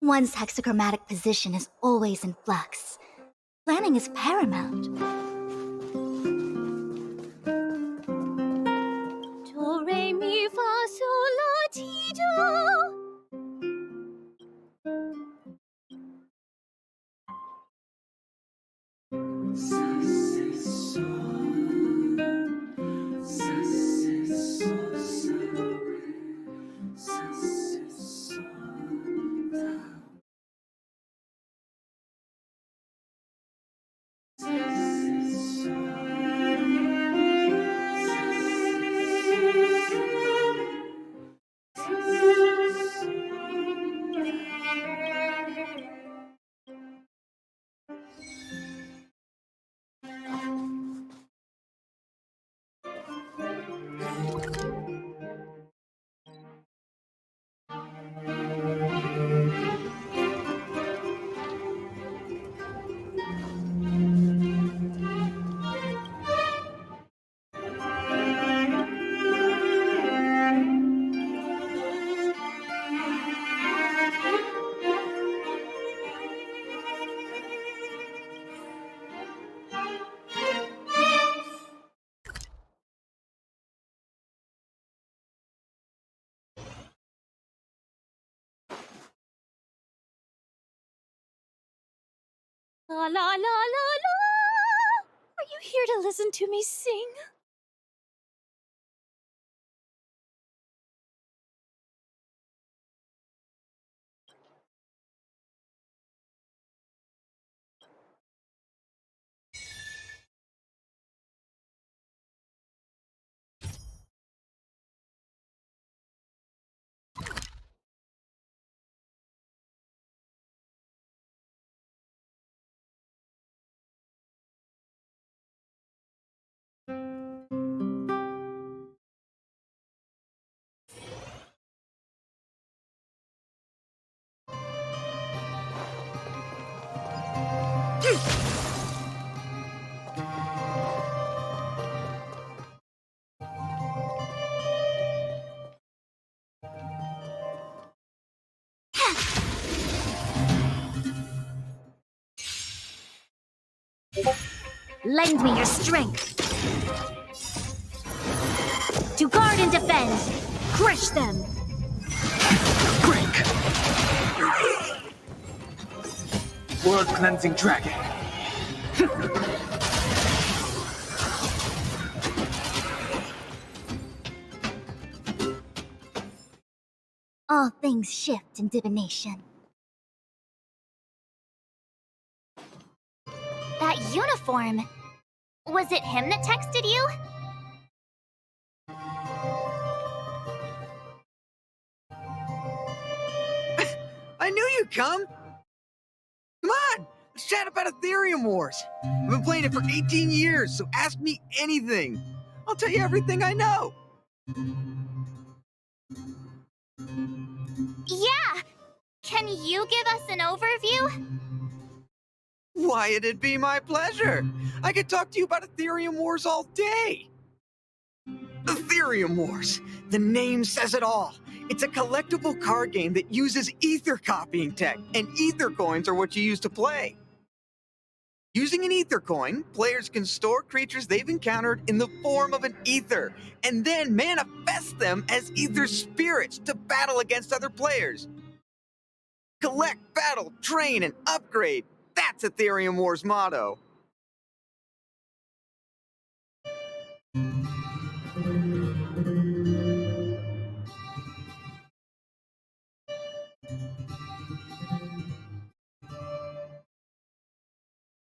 One's hexachromatic position is always in flux. Planning is paramount. Do, re, mi, fa, sol, la, ti, do. La la la la la! Are you here to listen to me sing? Lend me your strength. To guard and defend. Crush them. Break! World-cleansing dragon. All things shift in divination. That uniform. Was it him that texted you? I knew you'd come! Come on! Let's chat about Aetherum Wars. I've been playing it for 18 years, so ask me anything. I'll tell you everything I know. Yeah! Can you give us an overview? Why, it'd be my pleasure. I could talk to you about Aetherum Wars all day. Aetherum Wars. The name says it all. It's a collectible card game that uses ether copying tech, and ether coins are what you use to play. Using an ether coin, players can store creatures they've encountered in the form of an ether, and then manifest them as ether spirits to battle against other players. Collect, battle, train, and upgrade. That's Aetherum Wars' motto.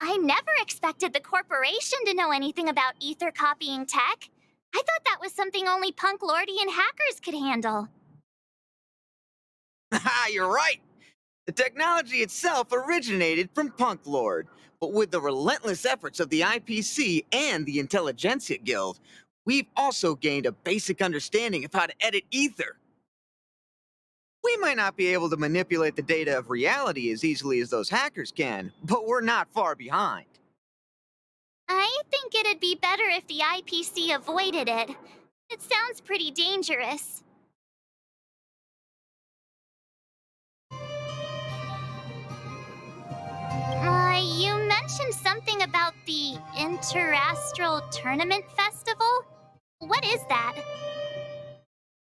I never expected the corporation to know anything about ether copying tech. I thought that was something only punk lordy and hackers could handle. Haha, you're right. The technology itself originated from Punk Lord, but with the relentless efforts of the IPC and the Intelligentsia Guild, we've also gained a basic understanding of how to edit ether. We might not be able to manipulate the data of reality as easily as those hackers can, but we're not far behind. I think it'd be better if the IPC avoided it. It sounds pretty dangerous. You mentioned something about the Interastral Tournament Festival? What is that?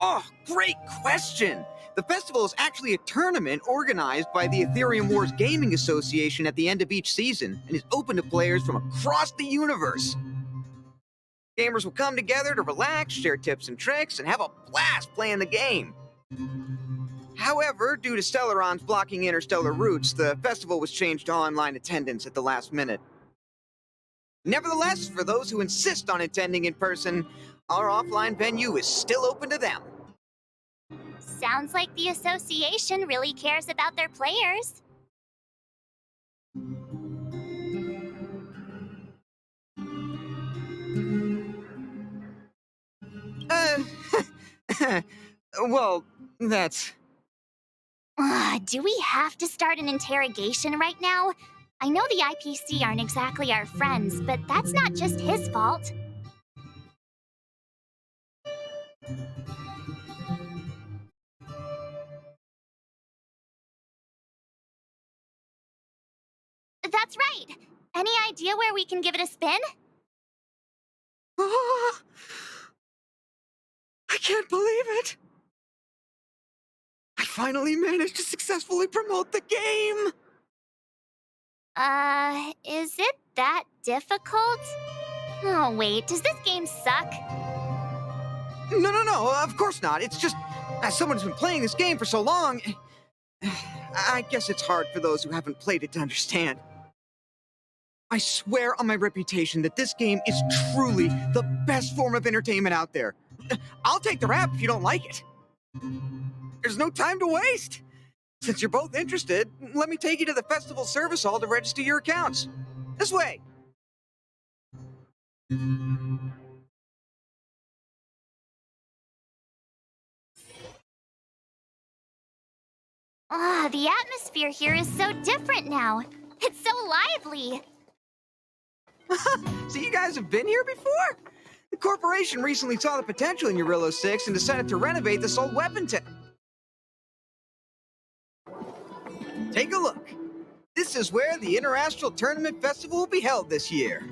Oh, great question! The festival is actually a tournament organized by the Aetherum Wars Gaming Association at the end of each season and is open to players from across the universe. Gamers will come together to relax, share tips and tricks, and have a blast playing the game. However, due to Stellarons blocking interstellar routes, the festival was changed to online attendance at the last minute. Nevertheless, for those who insist on attending in person, our offline venue is still open to them. Sounds like the association really cares about their players. Uh, well, that's... Do we have to start an interrogation right now? I know the IPC aren't exactly our friends, but that's not just his fault. That's right. Any idea where we can give it a spin? I can't believe it! I finally managed to successfully promote the game! Is it that difficult? Oh, wait, does this game suck? No, of course not. It's just, as someone who's been playing this game for so long, I guess it's hard for those who haven't played it to understand. I swear on my reputation that this game is truly the best form of entertainment out there. I'll take the rap if you don't like it. There's no time to waste. Since you're both interested, let me take you to the festival service hall to register your accounts. This way. The atmosphere here is so different now. It's so lively. So you guys have been here before? The corporation recently saw the potential in Eurillo 6 and decided to renovate this old weapon tech. Take a look. This is where the Interastral Tournament Festival will be held this year.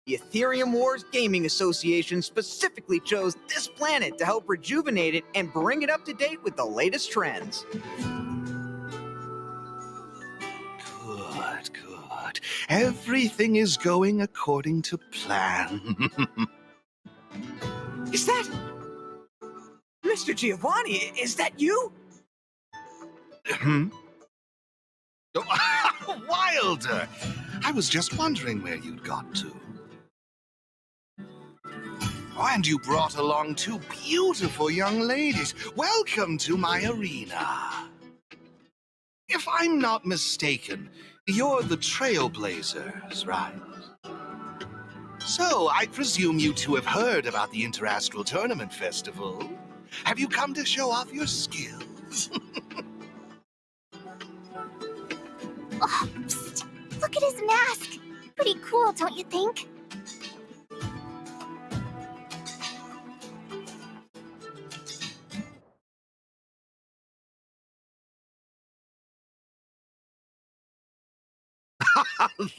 The Aetherum Wars Gaming Association specifically chose this planet to help rejuvenate it and bring it up to date with the latest trends. Good. Everything is going according to plan. Is that... Mr. Giovanni, is that you? Hmm? Oh, Wilder! I was just wondering where you'd got to. Oh, and you brought along two beautiful young ladies. Welcome to my arena. If I'm not mistaken, you're the Trailblazers, right? So, I presume you two have heard about the Interastral Tournament Festival. Have you come to show off your skills? Oh, psst. Look at his mask. Pretty cool, don't you think?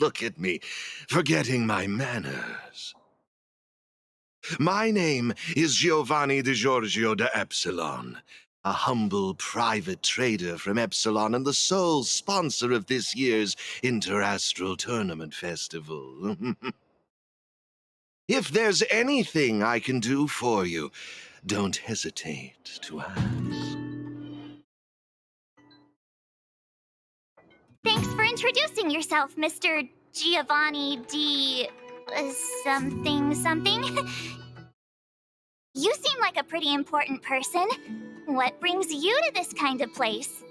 Look at me, forgetting my manners. My name is Giovanni Di Giorgio de Epsilon, a humble private trader from Epsilon and the sole sponsor of this year's Interastral Tournament Festival. If there's anything I can do for you, don't hesitate to ask. Thanks for introducing yourself, Mr. Giovanni D. something. You seem like a pretty important person. What brings you to this kind of place?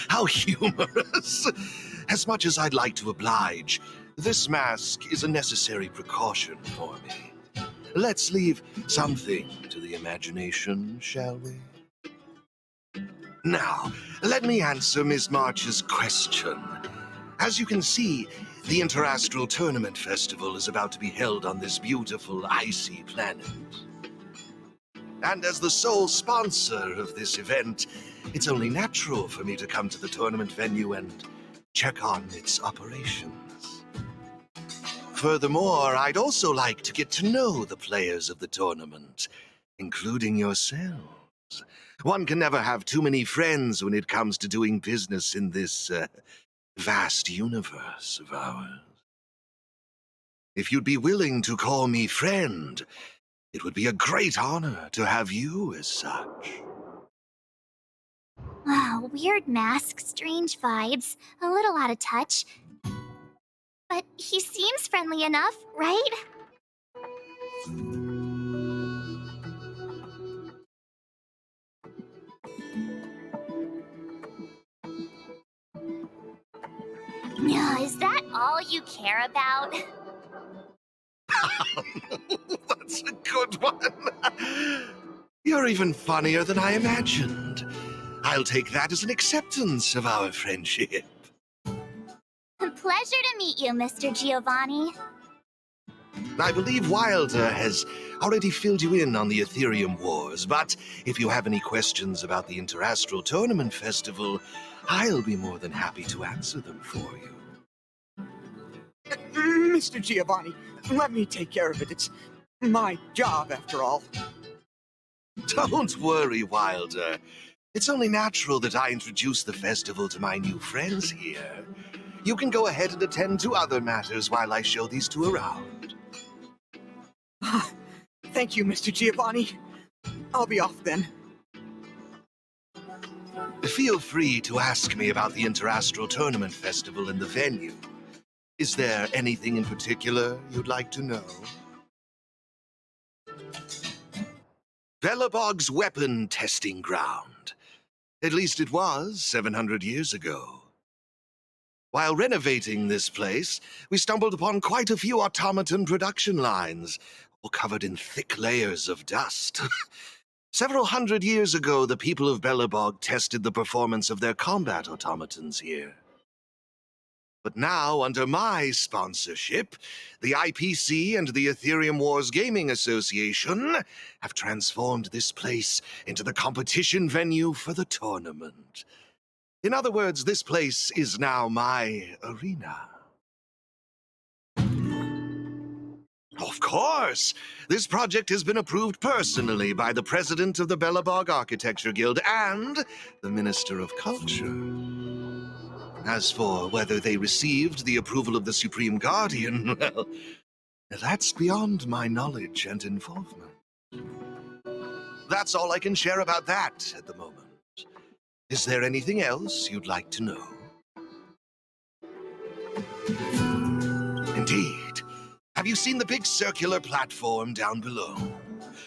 How humorous! As much as I'd like to oblige, this mask is a necessary precaution for me. Let's leave something to the imagination, shall we? Now, let me answer Ms. March's question. As you can see, the Interastral Tournament Festival is about to be held on this beautiful, icy planet. And as the sole sponsor of this event, it's only natural for me to come to the tournament venue and check on its operations. Furthermore, I'd also like to get to know the players of the tournament, including yourselves. One can never have too many friends when it comes to doing business in this vast universe of ours. If you'd be willing to call me friend, it would be a great honor to have you as such. Oh, weird mask, strange vibes, a little out of touch. But he seems friendly enough, right? Yeah, is that all you care about? That's a good one. You're even funnier than I imagined. I'll take that as an acceptance of our friendship. Pleasure to meet you, Mr. Giovanni. I believe Wilder has already filled you in on the Aetherum Wars, but if you have any questions about the Interastral Tournament Festival, I'll be more than happy to answer them for you. Mr. Giovanni, let me take care of it. It's my job, after all. Don't worry, Wilder. It's only natural that I introduce the festival to my new friends here. You can go ahead and attend to other matters while I show these two around. Thank you, Mr. Giovanni. I'll be off then. Feel free to ask me about the Interastral Tournament Festival and the venue. Is there anything in particular you'd like to know? Belobog's weapon testing ground. At least it was 700 years ago. While renovating this place, we stumbled upon quite a few automaton production lines, all covered in thick layers of dust. Several hundred years ago, the people of Belobog tested the performance of their combat automatons here. But now, under my sponsorship, the IPC and the Aetherum Wars Gaming Association have transformed this place into the competition venue for the tournament. In other words, this place is now my arena. Of course! This project has been approved personally by the president of the Belobog Architecture Guild and the Minister of Culture. As for whether they received the approval of the Supreme Guardian, well, that's beyond my knowledge and involvement. That's all I can share about that at the moment. Is there anything else you'd like to know? Indeed. Have you seen the big circular platform down below?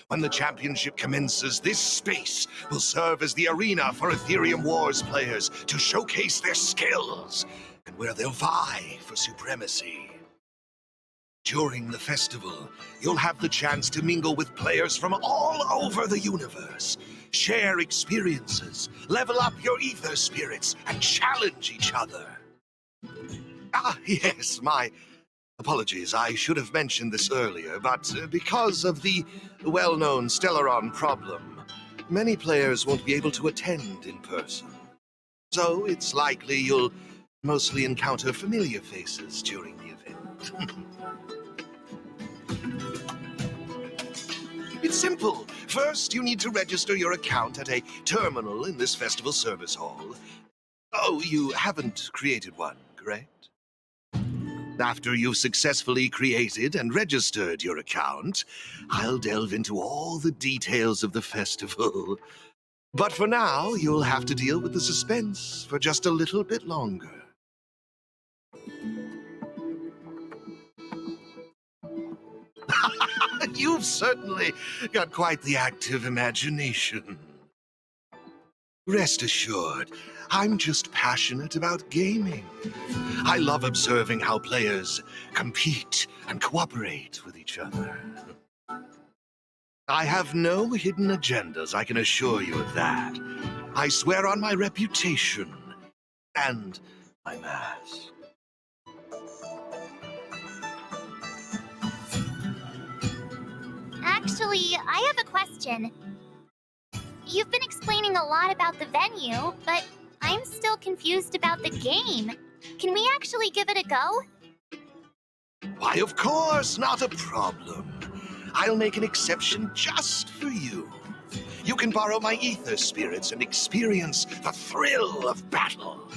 When the championship commences, this space will serve as the arena for Aetherum Wars players to showcase their skills and where they'll vie for supremacy. During the festival, you'll have the chance to mingle with players from all over the universe, share experiences, level up your ether spirits, and challenge each other. Ah, yes, my apologies. I should have mentioned this earlier, but because of the well-known Stellaron problem, many players won't be able to attend in person. So it's likely you'll mostly encounter familiar faces during the event. It's simple. First, you need to register your account at a terminal in this festival service hall. Oh, you haven't created one, correct? After you've successfully created and registered your account, I'll delve into all the details of the festival. But for now, you'll have to deal with the suspense for just a little bit longer. You've certainly got quite the active imagination. Rest assured, I'm just passionate about gaming. I love observing how players compete and cooperate with each other. I have no hidden agendas, I can assure you of that. I swear on my reputation and my mask. Actually, I have a question. You've been explaining a lot about the venue, but I'm still confused about the game. Can we actually give it a go? Why, of course, not a problem. I'll make an exception just for you. You can borrow my ether spirits and experience the thrill of battle.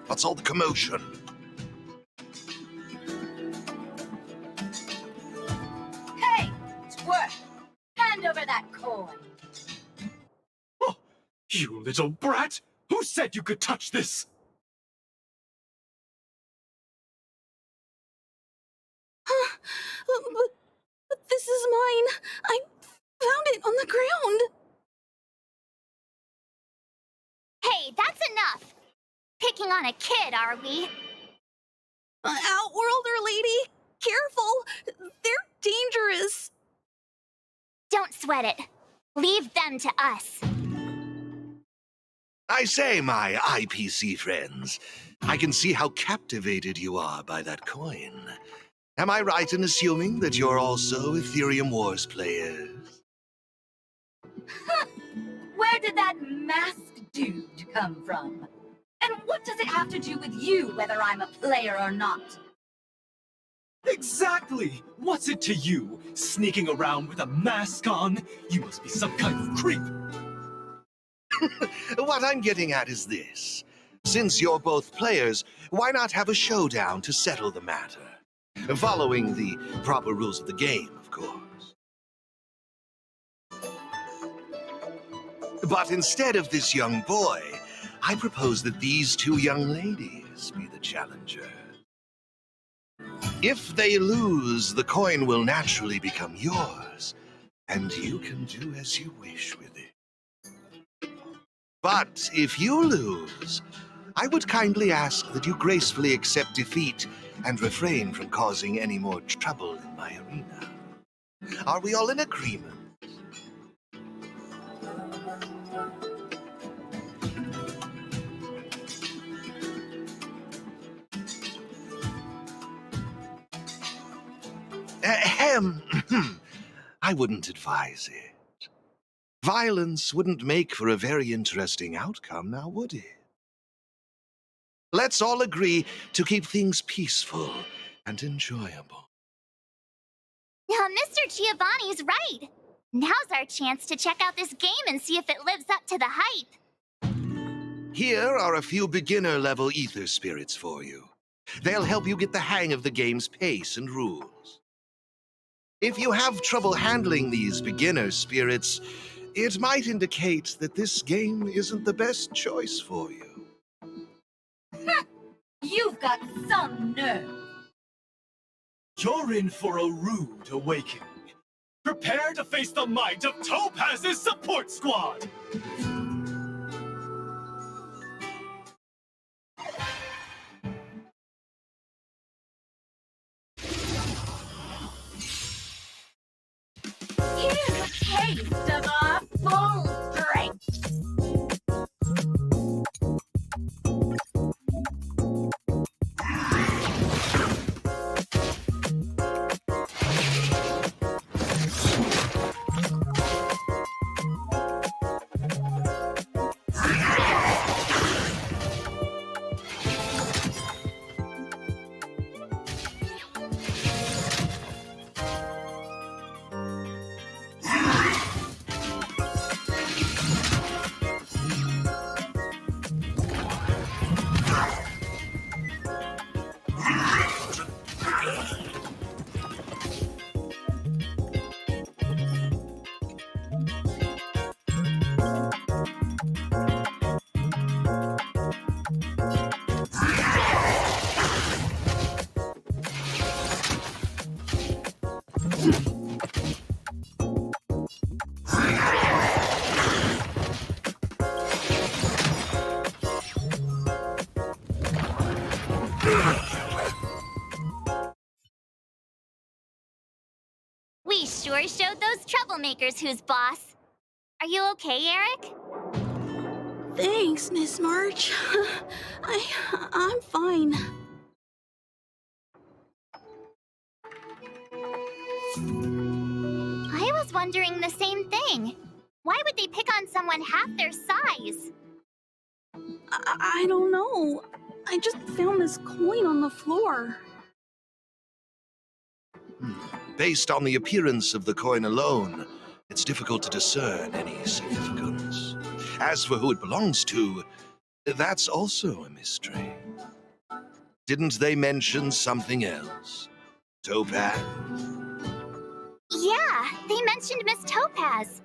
What's all the commotion? Hey, twerp! Hand over that coin! Oh, you little brat! Who said you could touch this? But this is mine. I found it on the ground. Hey, that's enough! Picking on a kid, are we? Outworlder lady, careful. They're dangerous. Don't sweat it. Leave them to us. I say, my IPC friends, I can see how captivated you are by that coin. Am I right in assuming that you're also Aetherum Wars players? Where did that masked dude come from? And what does it have to do with you, whether I'm a player or not? Exactly! What's it to you, sneaking around with a mask on? You must be some kind of creep. What I'm getting at is this. Since you're both players, why not have a showdown to settle the matter? Following the proper rules of the game, of course. But instead of this young boy, I propose that these two young ladies be the challengers. If they lose, the coin will naturally become yours, and you can do as you wish with it. But if you lose, I would kindly ask that you gracefully accept defeat and refrain from causing any more trouble in my arena. Are we all in agreement? Ahem. I wouldn't advise it. Violence wouldn't make for a very interesting outcome, now would it? Let's all agree to keep things peaceful and enjoyable. Mr. Giovanni's right. Now's our chance to check out this game and see if it lives up to the hype. Here are a few beginner-level ether spirits for you. They'll help you get the hang of the game's pace and rules. If you have trouble handling these beginner spirits, it might indicate that this game isn't the best choice for you. You've got some nerve. You're in for a rude awakening. Prepare to face the might of Topaz's support squad! Here's a taste of our full strength. We sure showed those troublemakers who's boss. Are you okay, Eric? Thanks, Miss March. I'm fine. I was wondering the same thing. Why would they pick on someone half their size? I don't know. I just found this coin on the floor. Based on the appearance of the coin alone, it's difficult to discern any significance. As for who it belongs to, that's also a mystery. Didn't they mention something else? Topaz? Yeah, they mentioned Miss Topaz.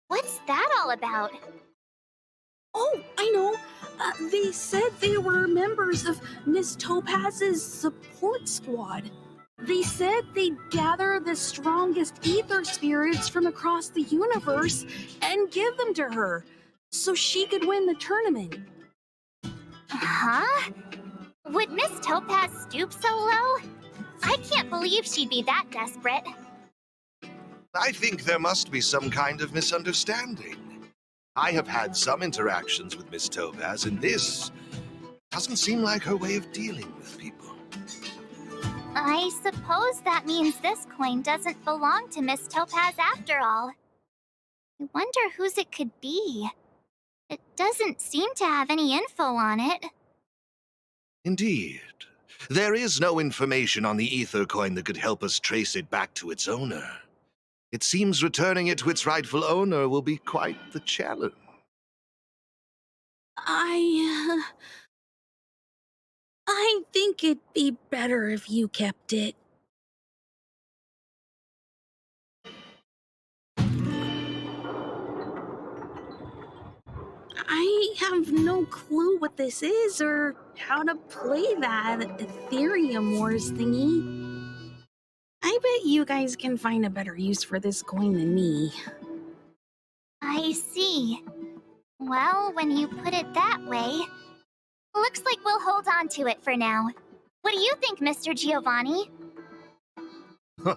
What's that all about? Oh, I know. They said they were members of Miss Topaz's support squad. They said they'd gather the strongest ether spirits from across the universe and give them to her so she could win the tournament. Huh? Would Miss Topaz stoop so low? I can't believe she'd be that desperate. I think there must be some kind of misunderstanding. I have had some interactions with Miss Topaz, and this doesn't seem like her way of dealing with people. I suppose that means this coin doesn't belong to Miss Topaz after all. I wonder whose it could be. It doesn't seem to have any info on it. Indeed. There is no information on the ether coin that could help us trace it back to its owner. It seems returning it to its rightful owner will be quite the challenge. I think it'd be better if you kept it. I have no clue what this is or how to play that Aetherium Wars thingy. I bet you guys can find a better use for this coin than me. I see. Well, when you put it that way, looks like we'll hold on to it for now. What do you think, Mr. Giovanni?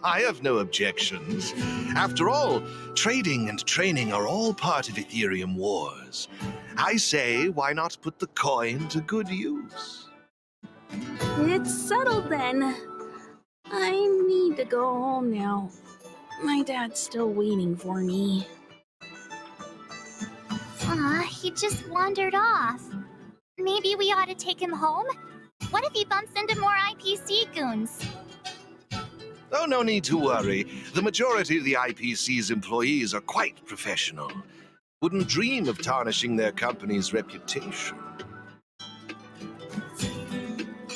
I have no objections. After all, trading and training are all part of Aetherium Wars. I say, why not put the coin to good use? It's settled then. I need to go home now. My dad's still waiting for me. He just wandered off. Maybe we ought to take him home? What if he bumps into more IPC goons? Oh, no need to worry. The majority of the IPC's employees are quite professional. Wouldn't dream of tarnishing their company's reputation.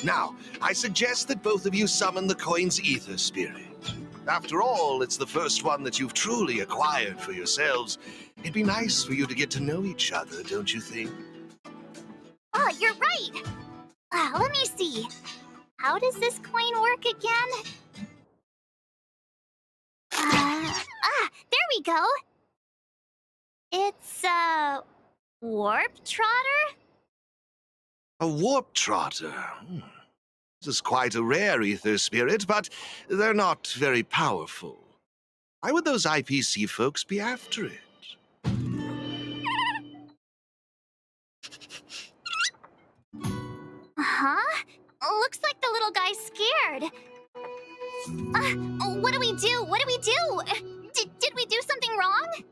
Now, I suggest that both of you summon the coin's ether spirit. After all, it's the first one that you've truly acquired for yourselves. It'd be nice for you to get to know each other, don't you think? Oh, you're right! Let me see. How does this coin work again? There we go! It's a warp trotter? A warp trotter. This is quite a rare ether spirit, but they're not very powerful. Why would those IPC folks be after it? Huh? Looks like the little guy's scared. What do we do? What do we do? Did we do something wrong?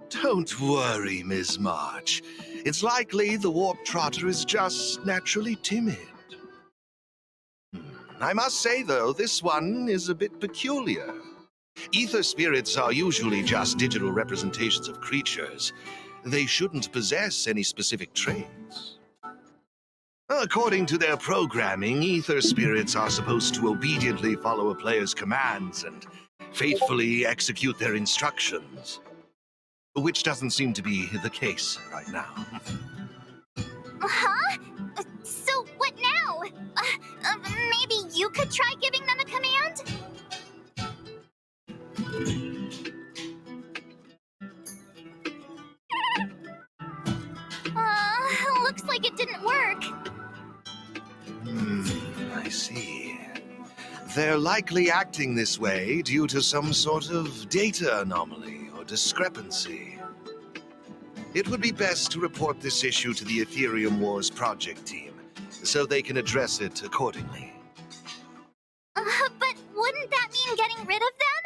Don't worry, Miss March. It's likely the warp trotter is just naturally timid. I must say, though, this one is a bit peculiar. Ether spirits are usually just digital representations of creatures. They shouldn't possess any specific traits. According to their programming, ether spirits are supposed to obediently follow a player's commands and faithfully execute their instructions. Which doesn't seem to be the case right now. Huh? So what now? Maybe you could try giving them a command? Looks like it didn't work. I see. They're likely acting this way due to some sort of data anomaly or discrepancy. It would be best to report this issue to the Aetherum Wars project team, so they can address it accordingly. But wouldn't that mean getting rid of them?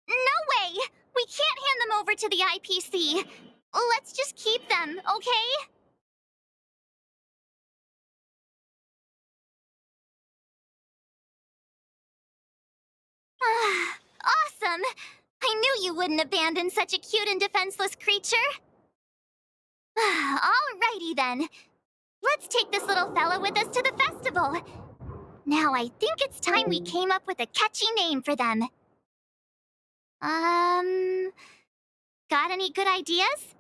No way! We can't hand them over to the IPC. Let's just keep them, okay? Awesome! I knew you wouldn't abandon such a cute and defenseless creature. Alrighty then. Let's take this little fella with us to the festival. Now I think it's time we came up with a catchy name for them. Got any good ideas?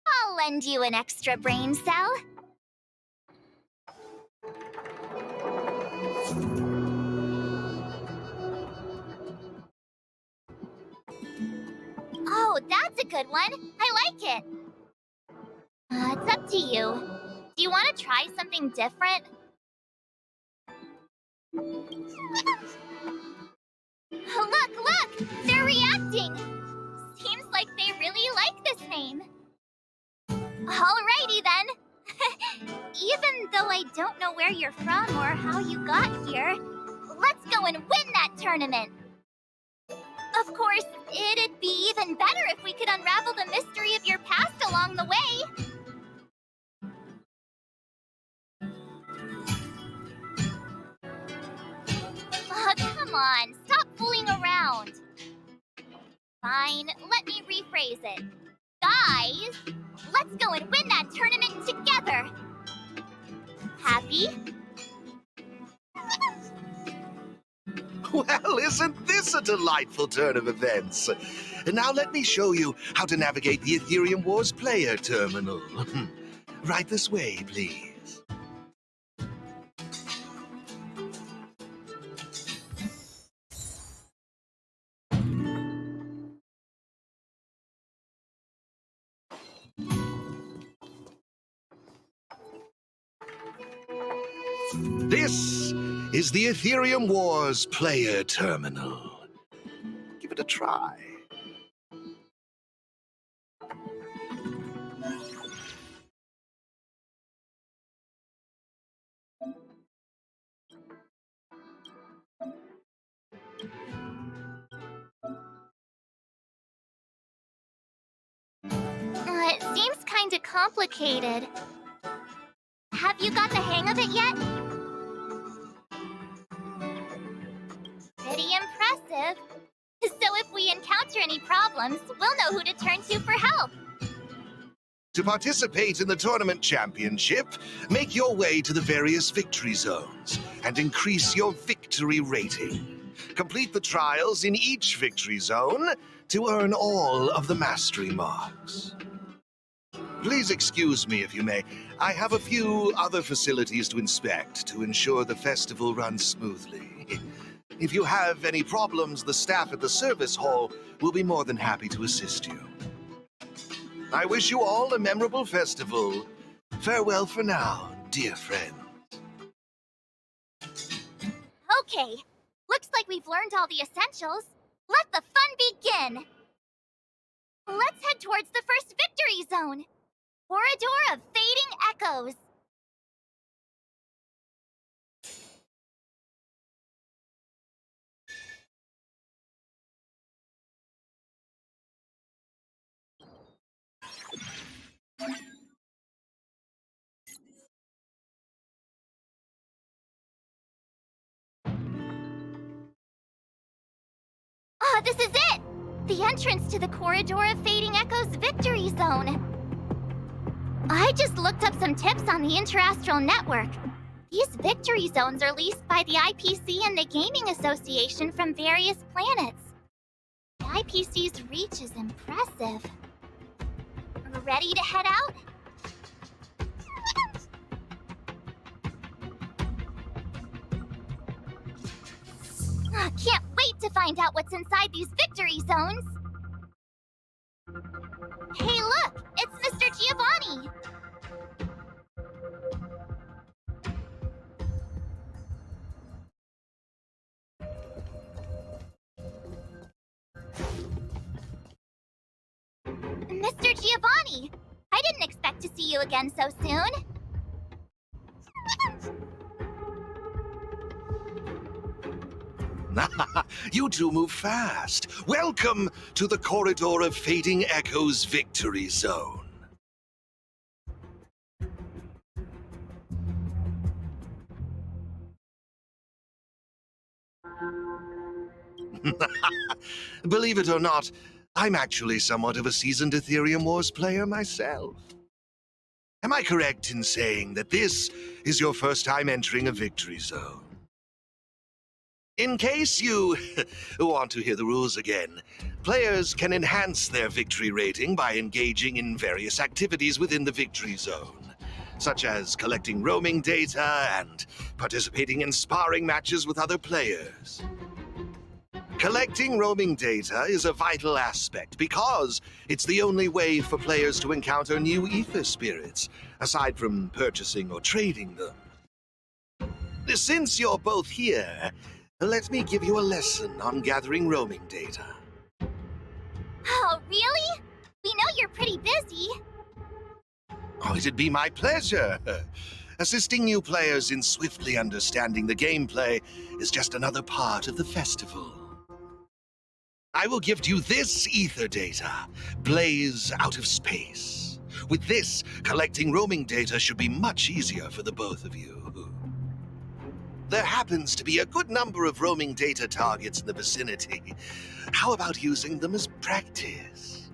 I'll lend you an extra brain cell. Oh, that's a good one. I like it. It's up to you. Do you want to try something different? Look! They're reacting! Seems like they really like this name. Alrighty then. Even though I don't know where you're from or how you got here, let's go and win that tournament. Of course, it'd be even better if we could unravel the mystery of your past along the way. Oh, come on, stop fooling around. Fine, let me rephrase it. Guys, let's go and win that tournament together. Happy? Well, isn't this a delightful turn of events? Now let me show you how to navigate the Aetherum Wars player terminal. Right this way, please. This is the Aetherum Wars player terminal. Give it a try. It seems kinda complicated. Have you got the hang of it yet? Pretty impressive. So if we encounter any problems, we'll know who to turn to for help. To participate in the tournament championship, make your way to the various victory zones and increase your victory rating. Complete the trials in each victory zone to earn all of the mastery marks. Please excuse me if you may. I have a few other facilities to inspect to ensure the festival runs smoothly. If you have any problems, the staff at the service hall will be more than happy to assist you. I wish you all a memorable festival. Farewell for now, dear friend. Okay, looks like we've learned all the essentials. Let the fun begin! Let's head towards the first victory zone. Corridor of Fading Echoes. This is it! The entrance to the Corridor of Fading Echoes Victory Zone. I just looked up some tips on the Interastral Network. These victory zones are leased by the IPC and the Gaming Association from various planets. The IPC's reach is impressive. Ready to head out? Can't wait to find out what's inside these victory zones! Hey look! It's Giovanni! I didn't expect to see you again so soon. You two move fast. Welcome to the Corridor of Fading Echoes Victory Zone. Believe it or not, I'm actually somewhat of a seasoned Aetherium Wars player myself. Am I correct in saying that this is your first time entering a victory zone? In case you want to hear the rules again, players can enhance their victory rating by engaging in various activities within the victory zone, such as collecting roaming data and participating in sparring matches with other players. Collecting roaming data is a vital aspect because it's the only way for players to encounter new ether spirits, aside from purchasing or trading them. Since you're both here, let me give you a lesson on gathering roaming data. Oh, really? We know you're pretty busy. Oh, it'd be my pleasure. Assisting new players in swiftly understanding the gameplay is just another part of the festival. I will gift you this ether data, Blaze Out of Space. With this, collecting roaming data should be much easier for the both of you. There happens to be a good number of roaming data targets in the vicinity. How about using them as practice?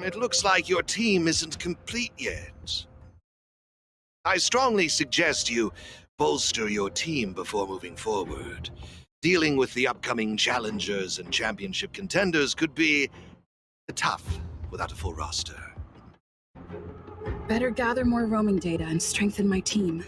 It looks like your team isn't complete yet. I strongly suggest you bolster your team before moving forward. Dealing with the upcoming challengers and championship contenders could be tough without a full roster. Better gather more roaming data and strengthen my team.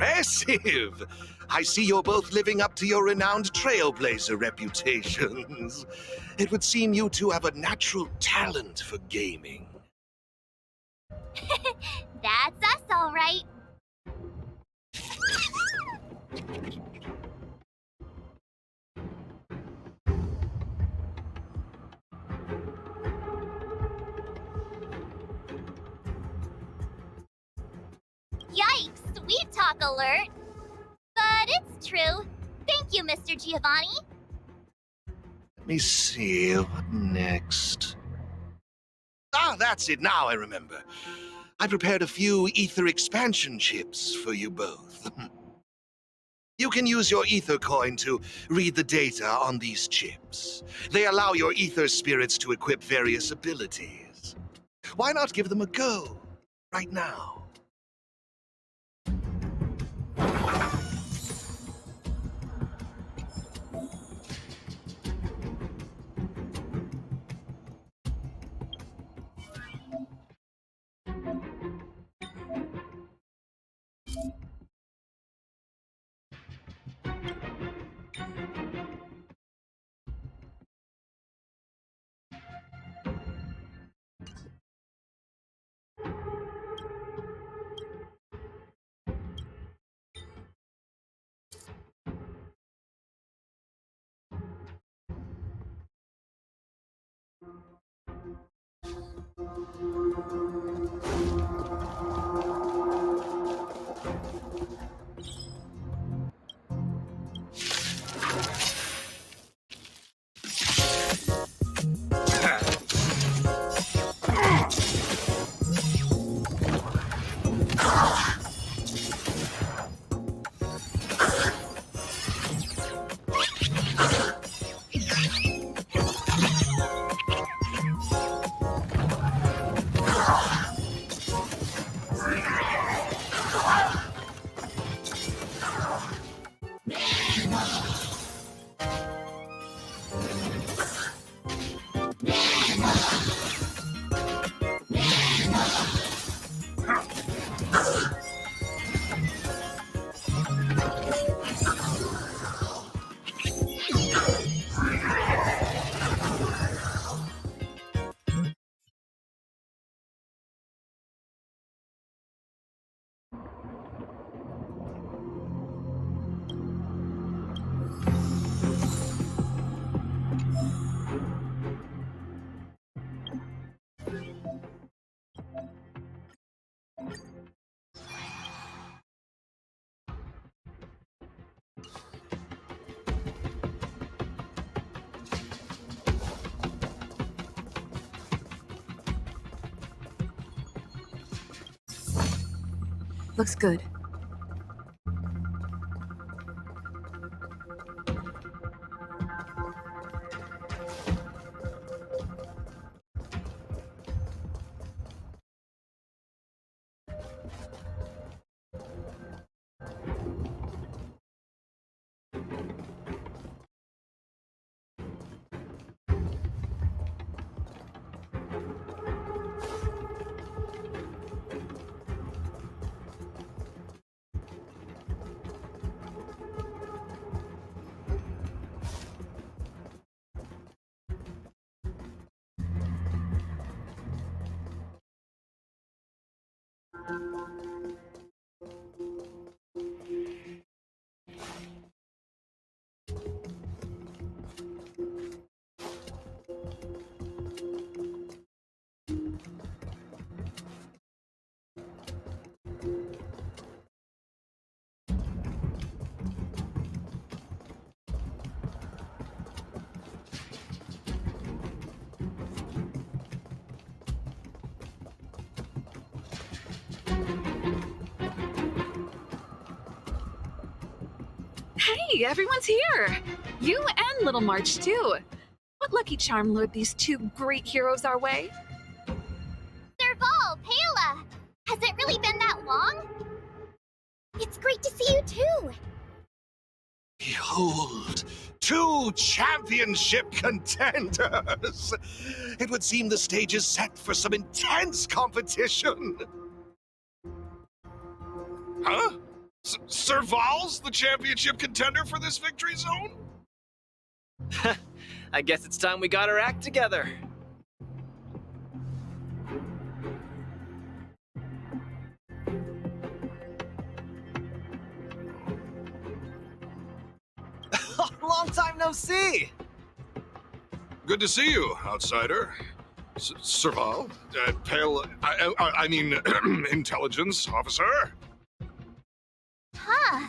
Impressive! I see you're both living up to your renowned trailblazer reputations. It would seem you two have a natural talent for gaming. That's us, all right. Yikes, sweet talk alert. But it's true. Thank you, Mr. Giovanni. Let me see, what next? Ah, that's it, now I remember. I prepared a few ether expansion chips for you both. You can use your ether coin to read the data on these chips. They allow your ether spirits to equip various abilities. Why not give them a go, right now? Looks good. Hey, everyone's here! You and Little March, too. What lucky charm lured these two great heroes our way? Serval, Pela! Has it really been that long? It's great to see you too! Behold, two championship contenders! It would seem the stage is set for some intense competition! Huh? Serval's the championship contender for this victory zone? I guess it's time we got our act together. Long time no see! Good to see you, outsider. Serval? Pale... I mean, intelligence officer? Huh.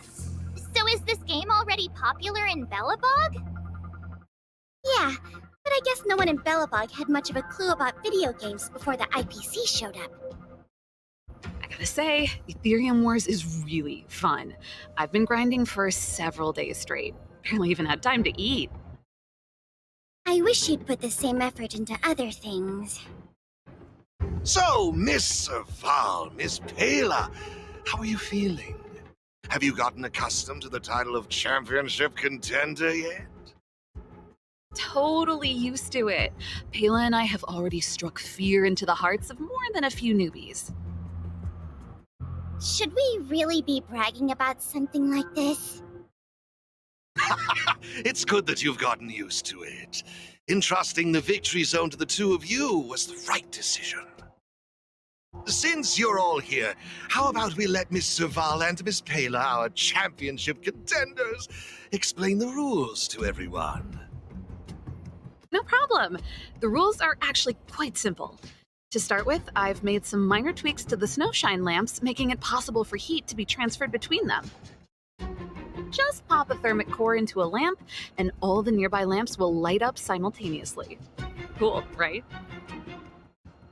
So is this game already popular in Belobog? Yeah, but I guess no one in Belobog had much of a clue about video games before the IPC showed up. I gotta say, Ethereum Wars is really fun. I've been grinding for several days straight. Barely even had time to eat. I wish you'd put the same effort into other things. So, Miss Serval, Miss Pela, how are you feeling? Have you gotten accustomed to the title of championship contender yet? Totally used to it. Pela and I have already struck fear into the hearts of more than a few newbies. Should we really be bragging about something like this? It's good that you've gotten used to it. Entrusting the victory zone to the two of you was the right decision. Since you're all here, how about we let Miss Serval and Miss Pela, our championship contenders, explain the rules to everyone? No problem. The rules are actually quite simple. To start with, I've made some minor tweaks to the snowshine lamps, making it possible for heat to be transferred between them. Just pop a thermic core into a lamp, and all the nearby lamps will light up simultaneously. Cool, right?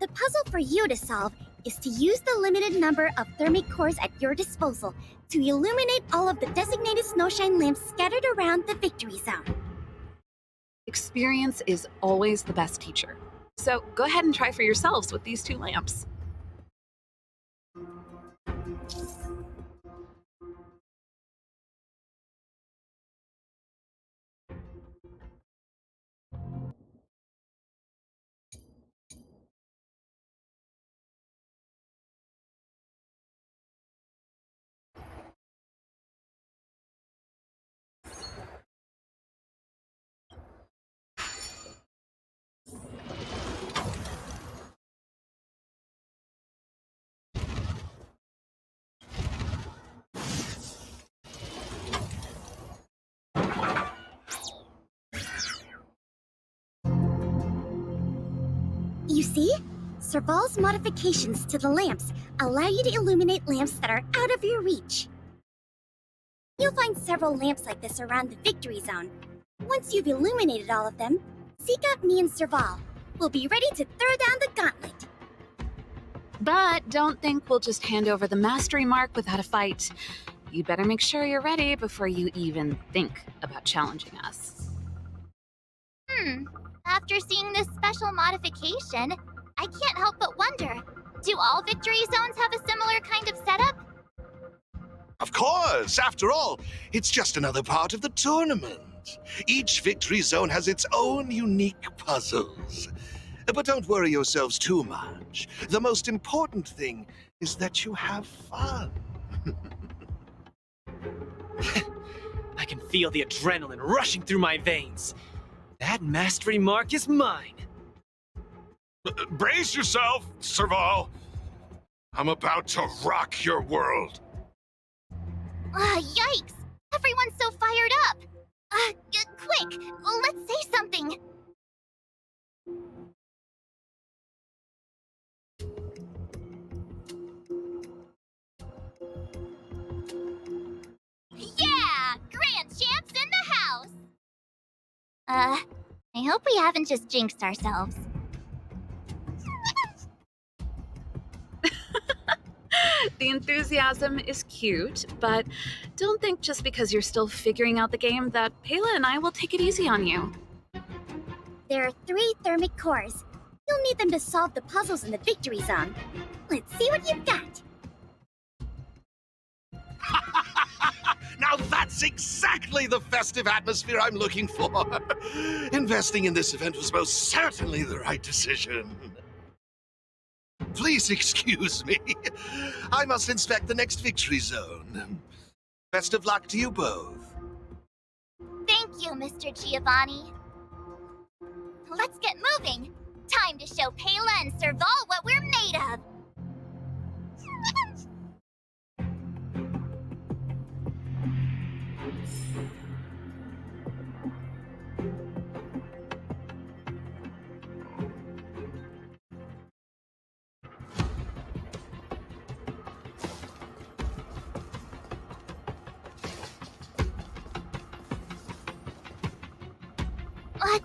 The puzzle for you to solve is to use the limited number of thermic cores at your disposal to illuminate all of the designated snowshine lamps scattered around the victory zone. Experience is always the best teacher. So go ahead and try for yourselves with these two lamps. You see? Serval's modifications to the lamps allow you to illuminate lamps that are out of your reach. You'll find several lamps like this around the victory zone. Once you've illuminated all of them, seek out me and Serval. We'll be ready to throw down the gauntlet. But don't think we'll just hand over the mastery mark without a fight. You better make sure you're ready before you even think about challenging us. After seeing this special modification, I can't help but wonder, do all victory zones have a similar kind of setup? Of course! After all, it's just another part of the tournament. Each victory zone has its own unique puzzles. But don't worry yourselves too much. The most important thing is that you have fun. I can feel the adrenaline rushing through my veins. That mastery mark is mine. Brace yourself, Serval. I'm about to rock your world. Yikes! Everyone's so fired up! Quick, let's say something! Yeah! Grand Champs in the house! I hope we haven't just jinxed ourselves. The enthusiasm is cute, but don't think just because you're still figuring out the game that Pela and I will take it easy on you. There are 3 thermic cores. You'll need them to solve the puzzles in the victory zone. Let's see what you've got. Now that's exactly the festive atmosphere I'm looking for. Investing in this event was most certainly the right decision. Please excuse me. I must inspect the next victory zone. Best of luck to you both. Thank you, Mr. Giovanni. Let's get moving. Time to show Pela and Serval what we're made of.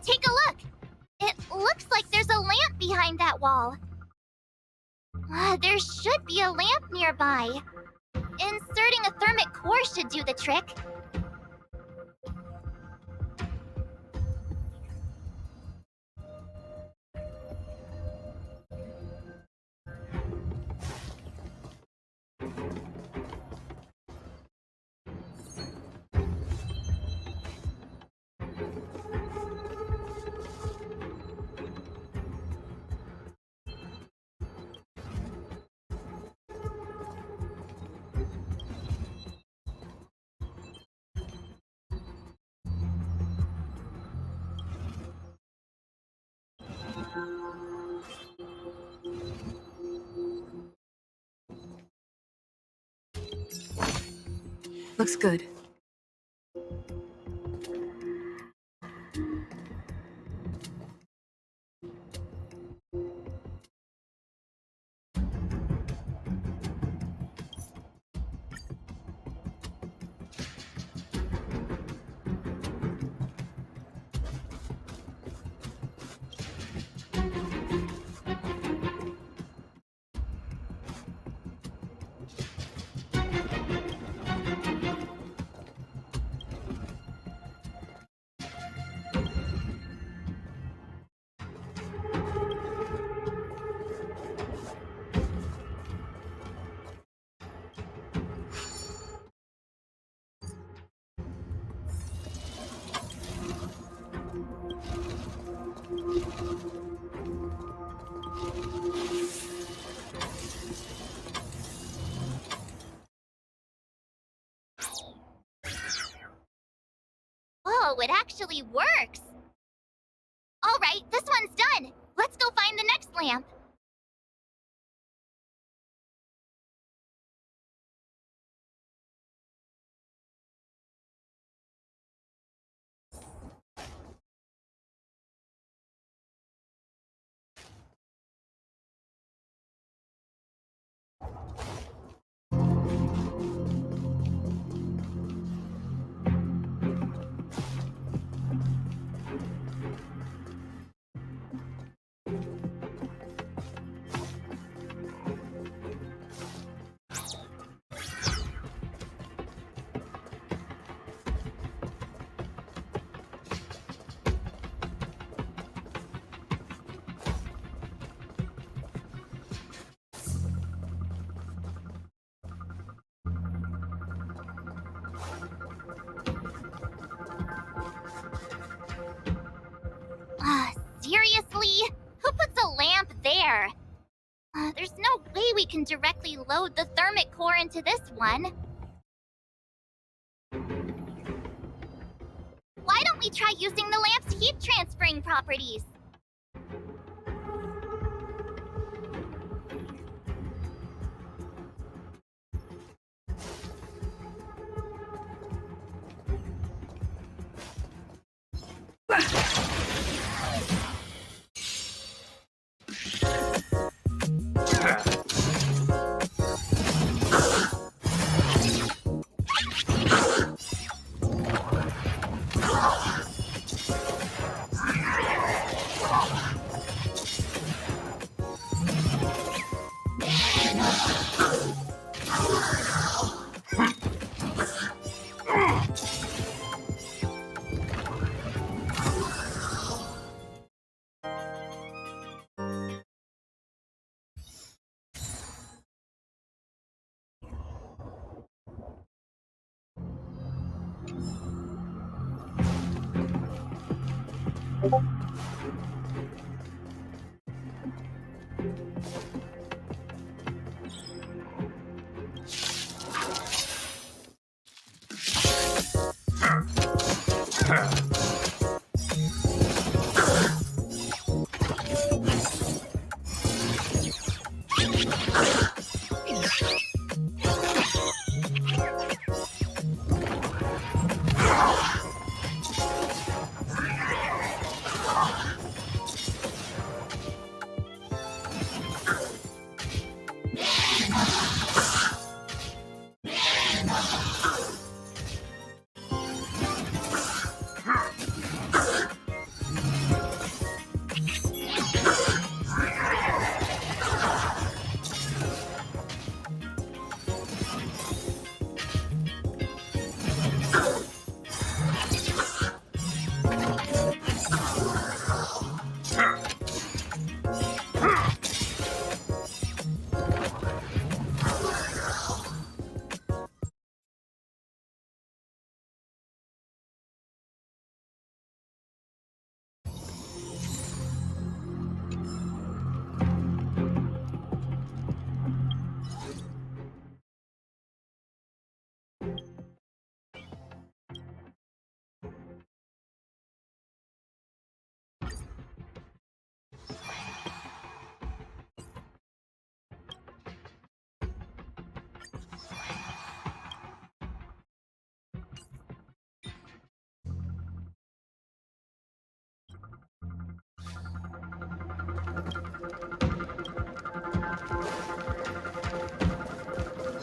Take a look. It looks like there's a lamp behind that wall. There should be a lamp nearby. Inserting a thermic core should do the trick. Looks good. Oh, it actually works. All right, this one's done. Let's go find the next lamp. Seriously? Who puts a lamp there? There's no way we can directly load the thermic core into this one. Why don't we try using the lamp's heat transferring properties?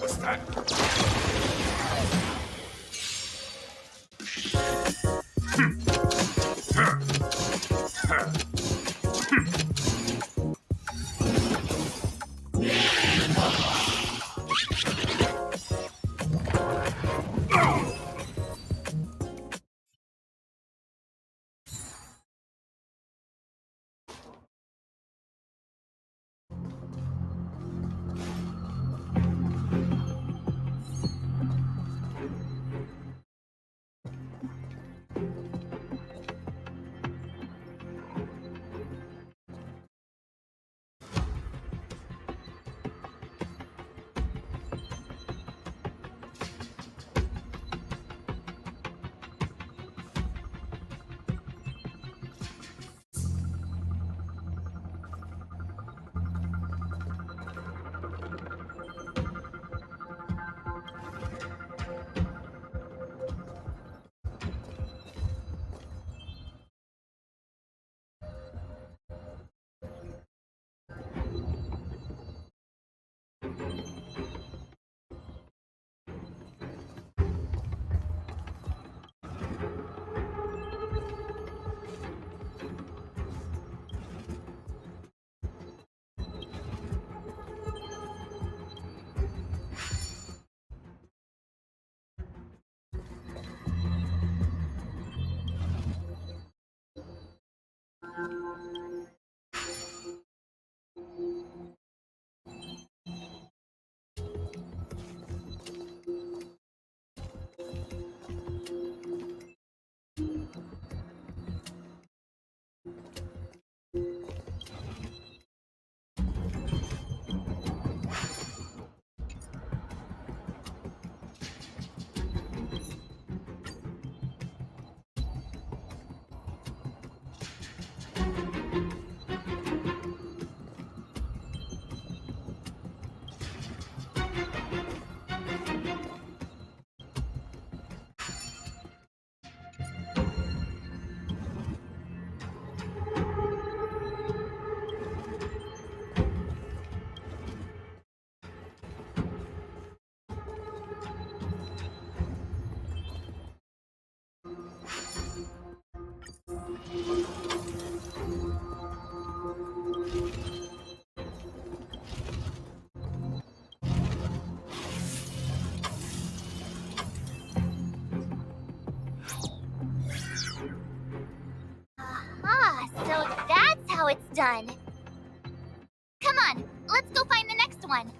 What's that? Ah, so that's how it's done. Come on, let's go find the next one.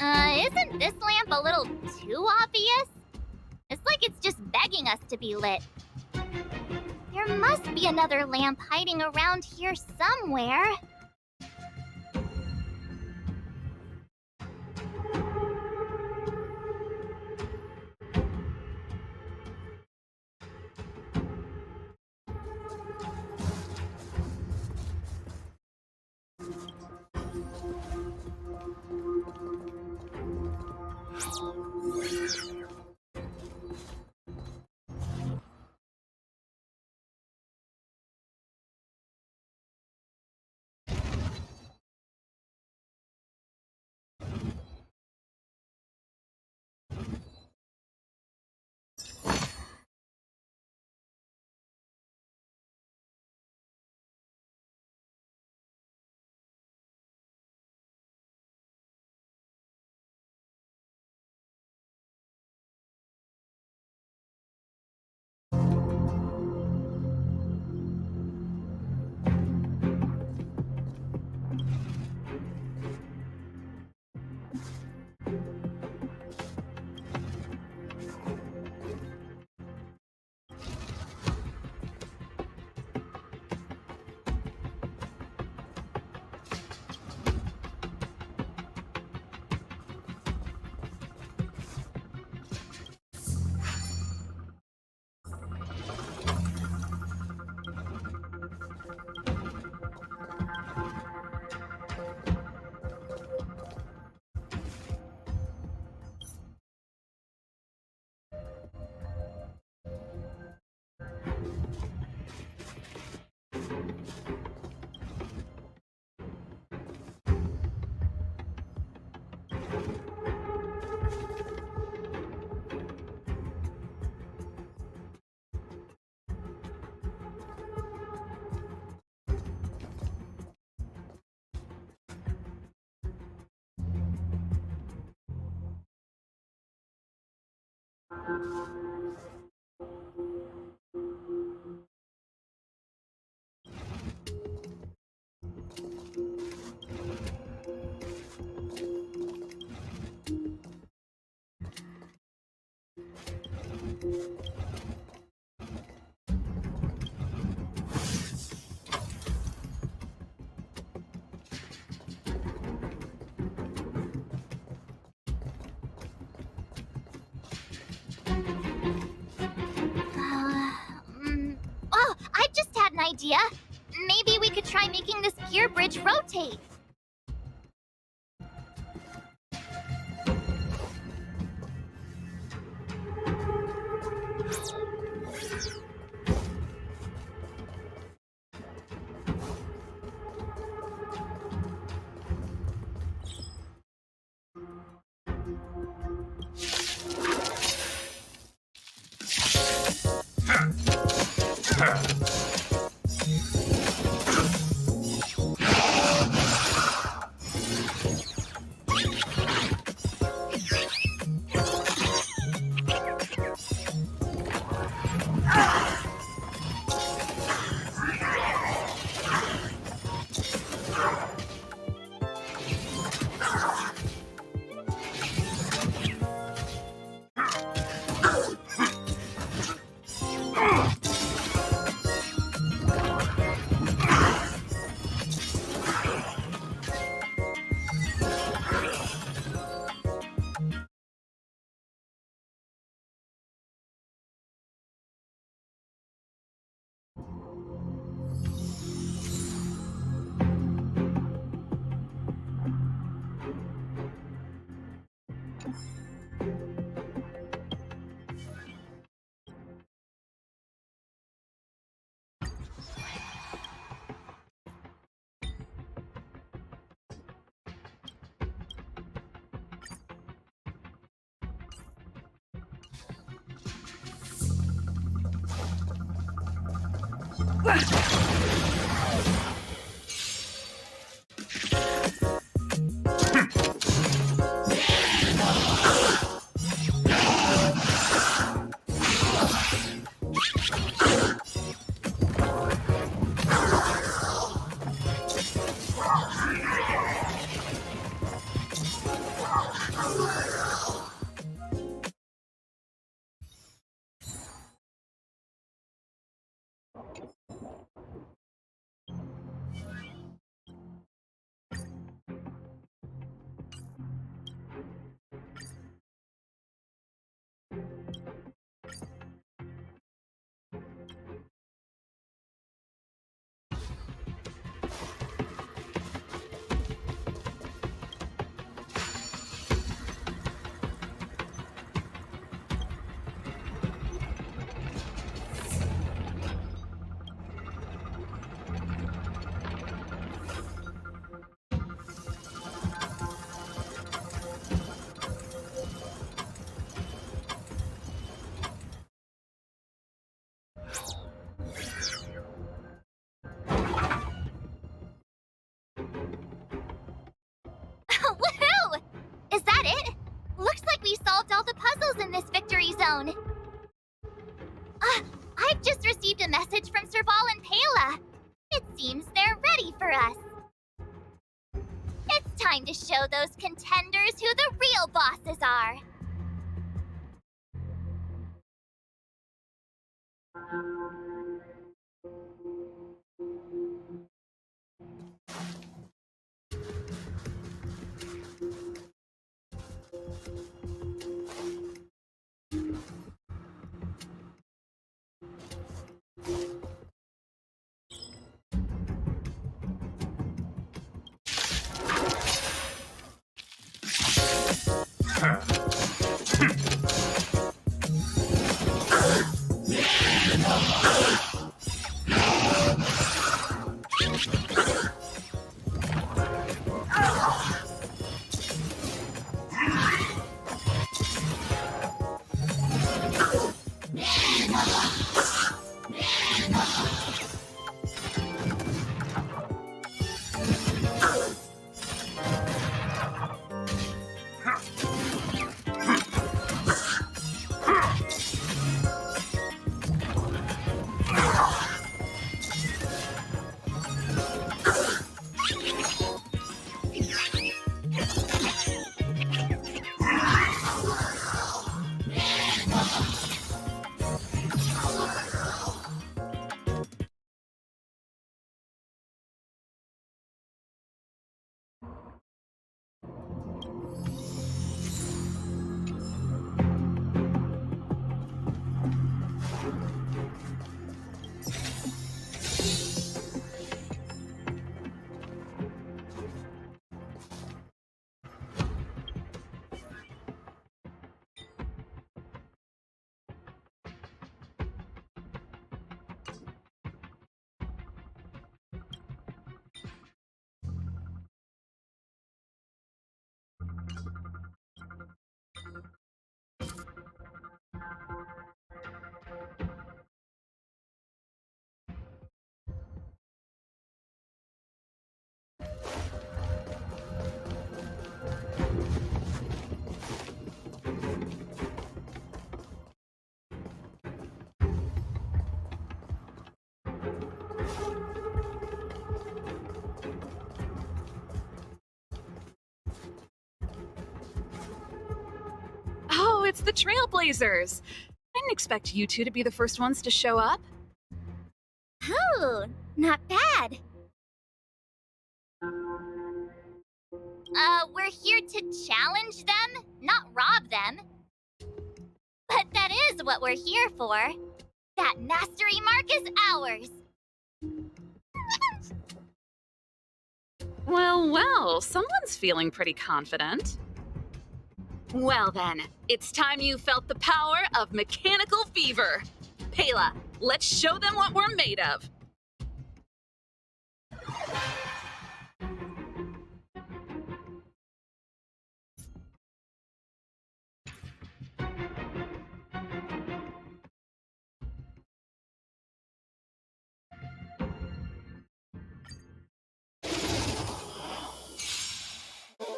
Isn't this lamp a little too obvious? It's like it's just begging us to be lit. There must be another lamp hiding around here somewhere. Oh, I just had an idea. Maybe we could try making this gear bridge rotate. zone. I've just received a message from Serval and Pela. It seems they're ready for us. It's time to show those contenders who the real bosses are. Oh, it's the Trailblazers. I didn't expect you two to be the first ones to show up. Oh, not bad. We're here to challenge them, not rob them. But that is what we're here for. That mastery mark is ours. Well, someone's feeling pretty confident. Well then, it's time you felt the power of mechanical fever. Pela, let's show them what we're made of.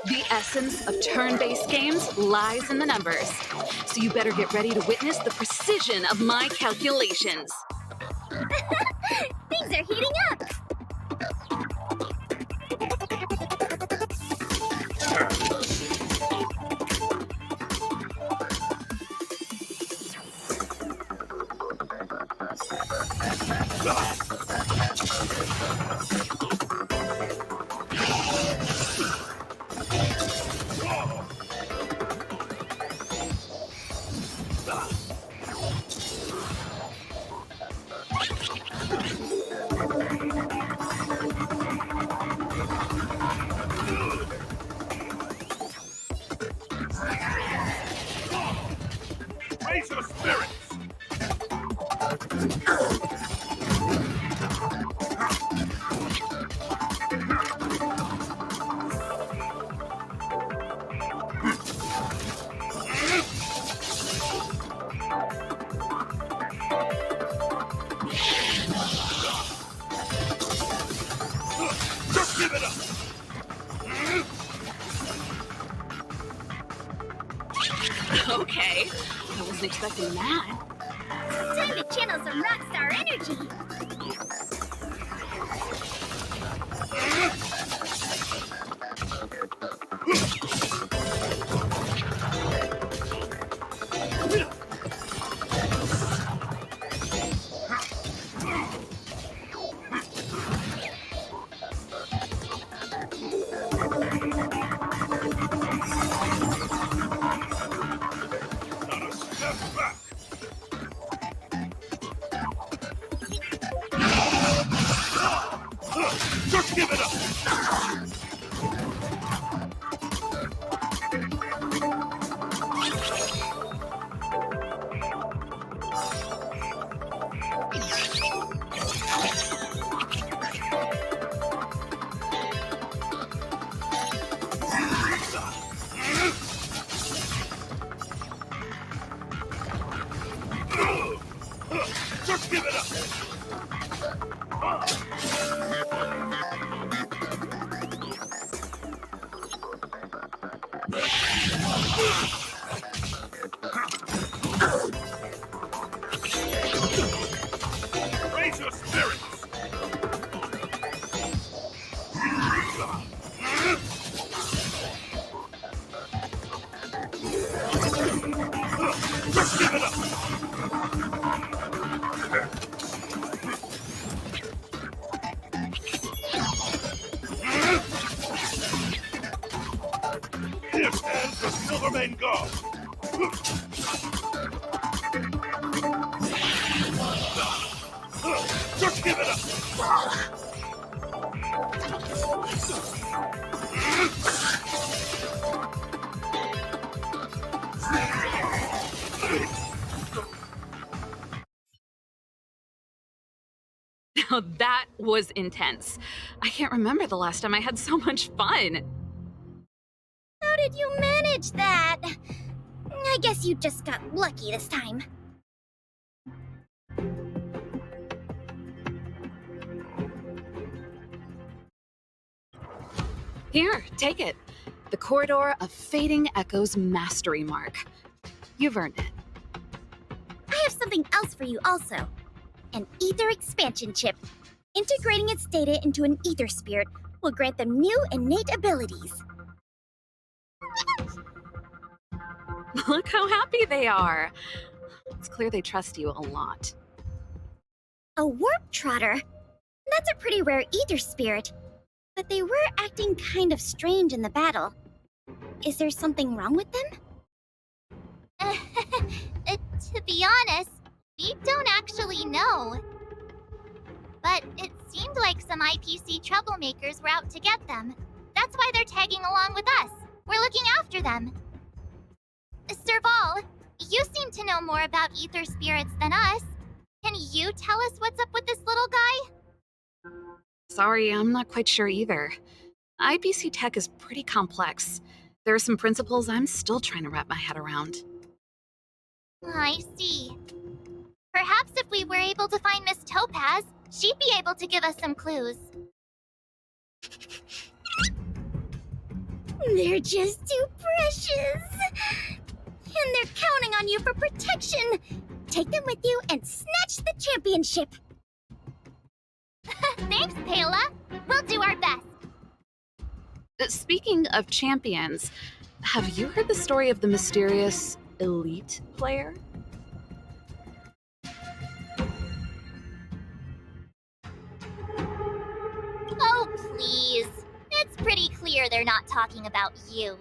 The essence of turn-based games lies in the numbers. So you better get ready to witness the precision of my calculations. Things are heating up. Raise your spirits! Just give it up! Okay, I was wasn't expecting that. Time to channel some rockstar energy. Not a step back. Just give it up. Just give it up. Raise your spirits. Just give it up. Here stands the Silvermane Guard. Just give it up. Now that was intense. I can't remember the last time I had so much fun. How did you manage that? I guess you just got lucky this time. Here, take it. The Corridor of Fading Echo's Mastery Mark. You've earned it. I have something else for you also. An ether expansion chip. Integrating its data into an ether spirit will grant them new innate abilities. Look how happy they are. It's clear they trust you a lot. A warp trotter? That's a pretty rare ether spirit. But they were acting kind of strange in the battle. Is there something wrong with them? To be honest, we don't actually know. But it seemed like some IPC troublemakers were out to get them. That's why they're tagging along with us. We're looking after them. Serval, you seem to know more about ether spirits than us. Can you tell us what's up with this little guy? Sorry, I'm not quite sure either. IPC tech is pretty complex. There are some principles I'm still trying to wrap my head around. I see. Perhaps if we were able to find Miss Topaz, she'd be able to give us some clues. They're just too precious. And they're counting on you for protection. Take them with you and snatch the championship. Thanks, Paola. We'll do our best. Speaking of champions, have you heard the story of the mysterious elite player? Oh, please. It's pretty clear they're not talking about you.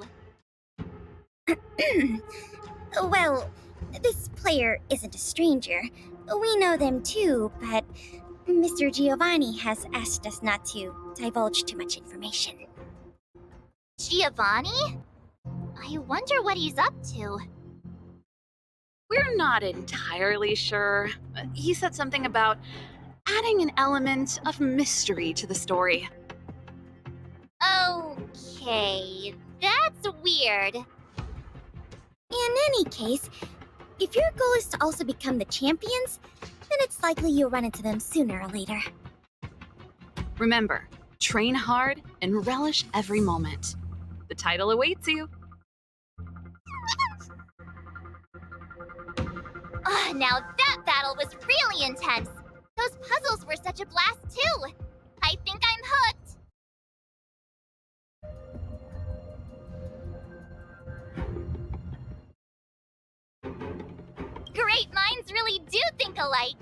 Well, this player isn't a stranger. We know them too, but Mr. Giovanni has asked us not to divulge too much information. Giovanni? I wonder what he's up to. We're not entirely sure. He said something about adding an element of mystery to the story. Okay, that's weird. In any case, if your goal is to also become the champions, then it's likely you'll run into them sooner or later. Remember, train hard and relish every moment. The title awaits you. Now that battle was really intense. Those puzzles were such a blast too. I think I'm hooked. Great minds really do think alike.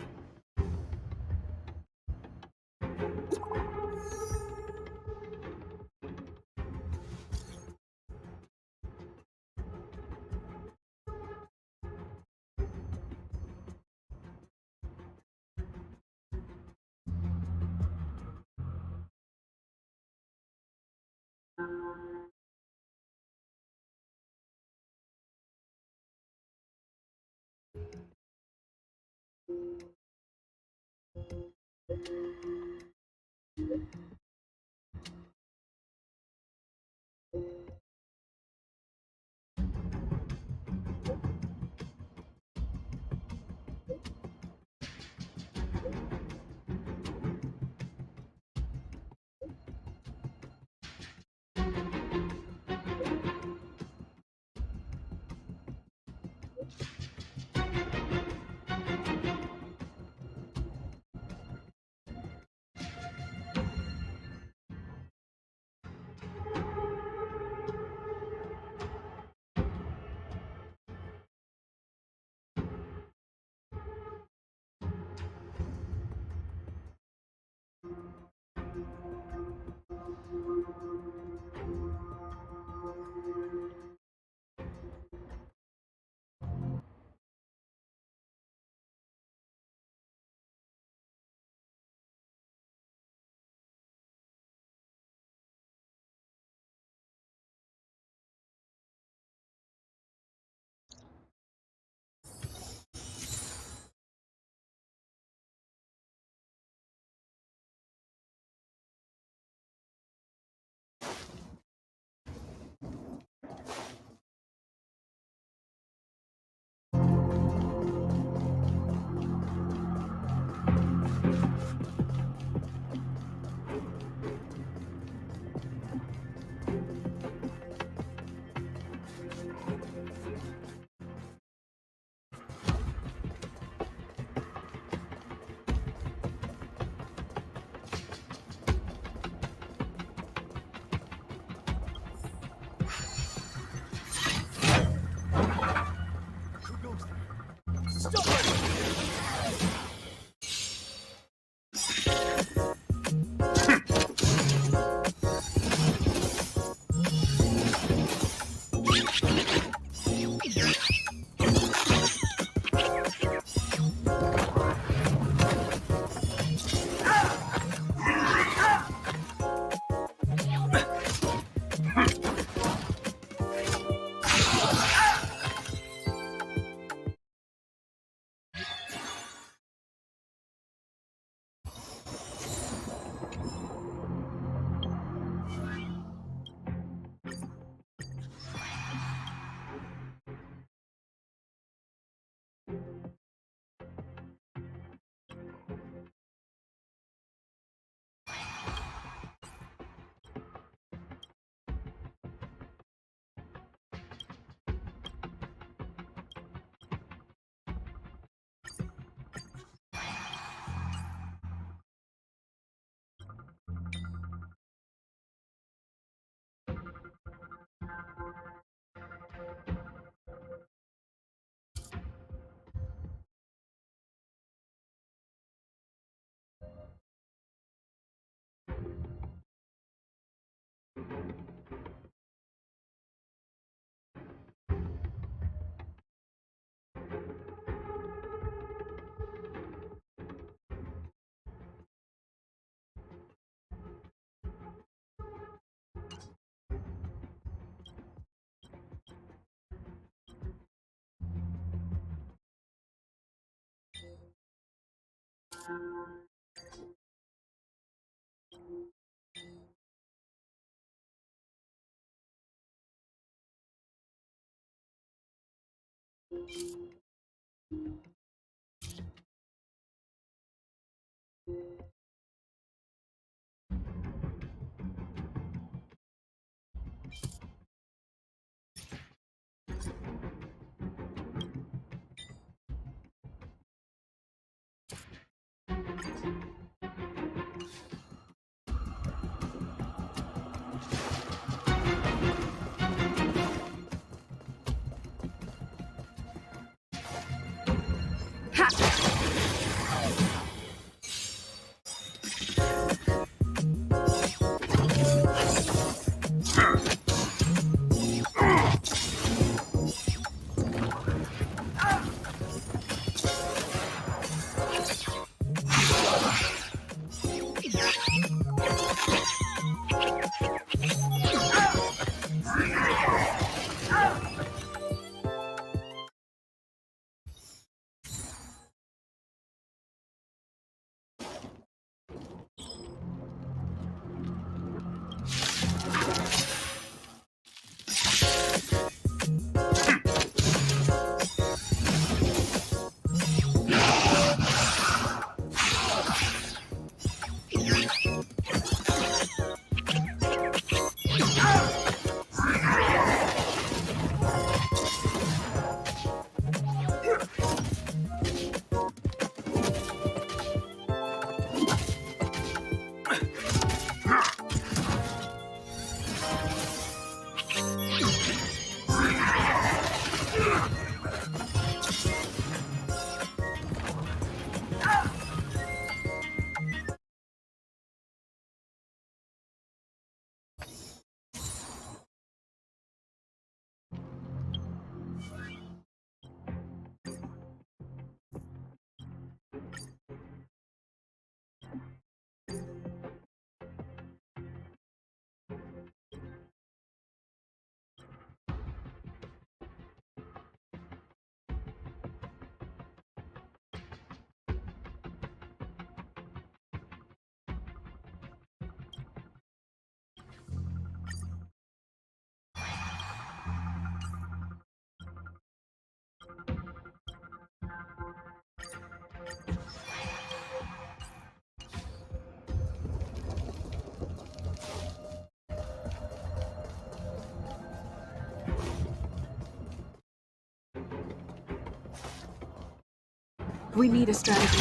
We need a strategy.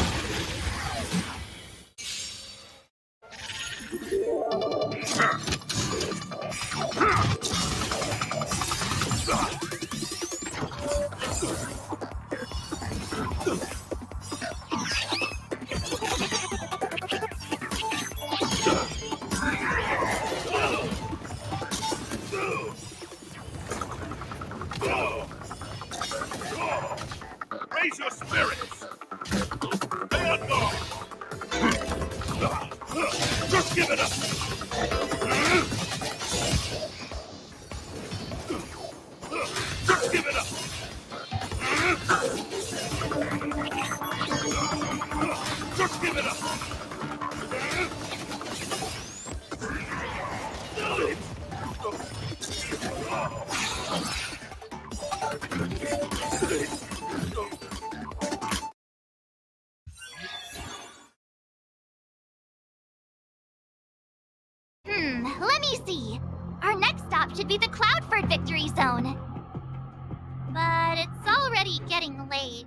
Raise your spirits! Stay on guard! Just give it up! Just give it up! Just give it up! Let me see. Our next stop should be the Cloudford Victory Zone. But it's already getting late.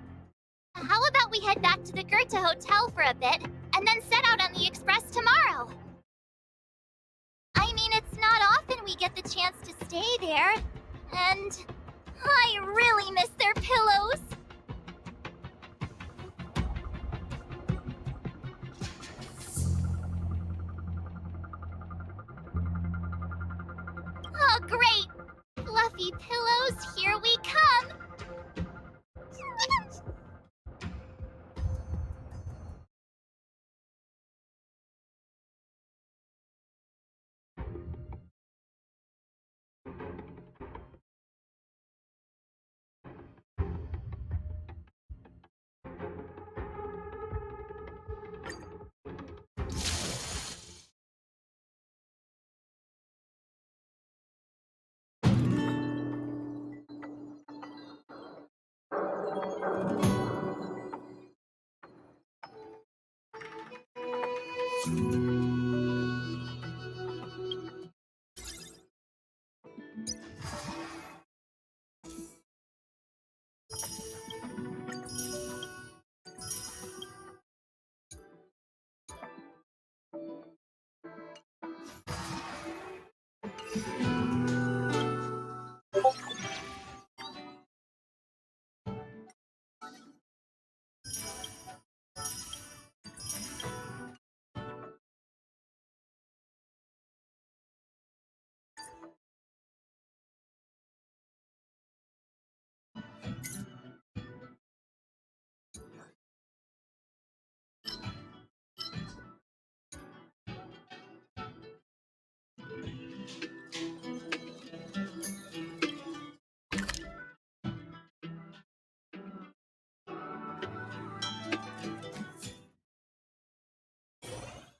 How about we head back to the Goethe Hotel for a bit, and then set out on the express tomorrow? I mean, it's not often we get the chance to stay there, and I really miss their pillows. Oh, great! Fluffy pillows, here we come!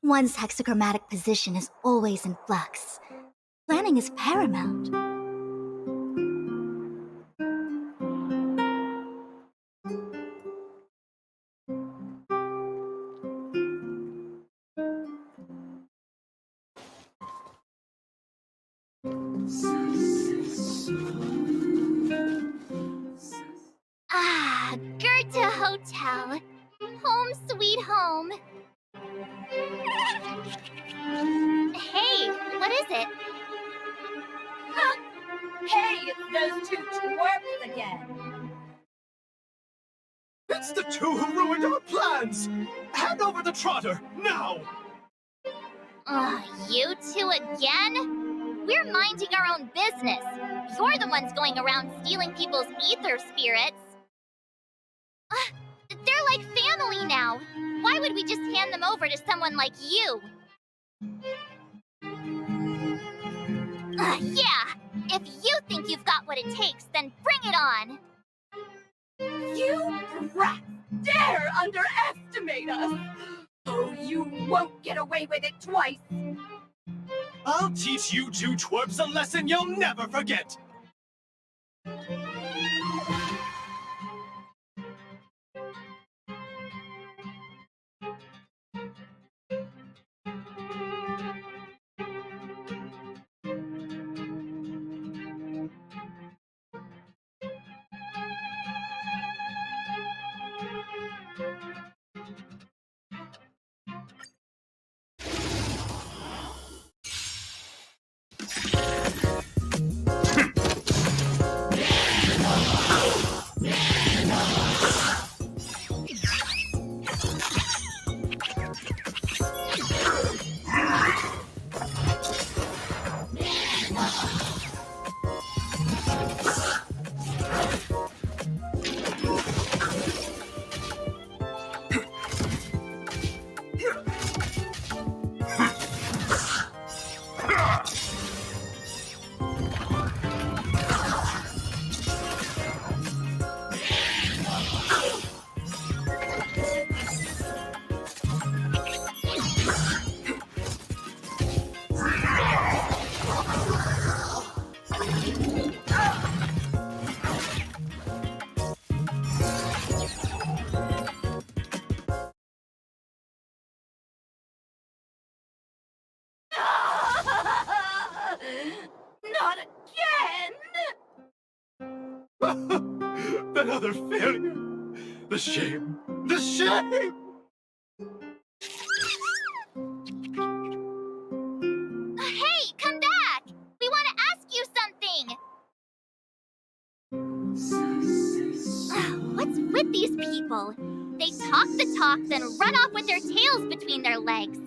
One's hexagrammatic position is always in flux. Planning is paramount. Ah, Goethe Hotel. Home sweet home. Hey, what is it? Hey, it's those two twerps again. It's the two who ruined our plans! Hand over the trotter, now! Ugh, you two again? We're minding our own business. You're the ones going around stealing people's ether spirits. They're like family now. Why would we just hand them over to someone like you? Yeah, if you think you've got what it takes, then bring it on. You brats dare underestimate us! Oh, you won't get away with it twice! I'll teach you two twerps a lesson you'll never forget! another failure. The shame! The shame! Hey, come back! We want to ask you something! What's with these people? They talk the talk, then run off with their tails between their legs.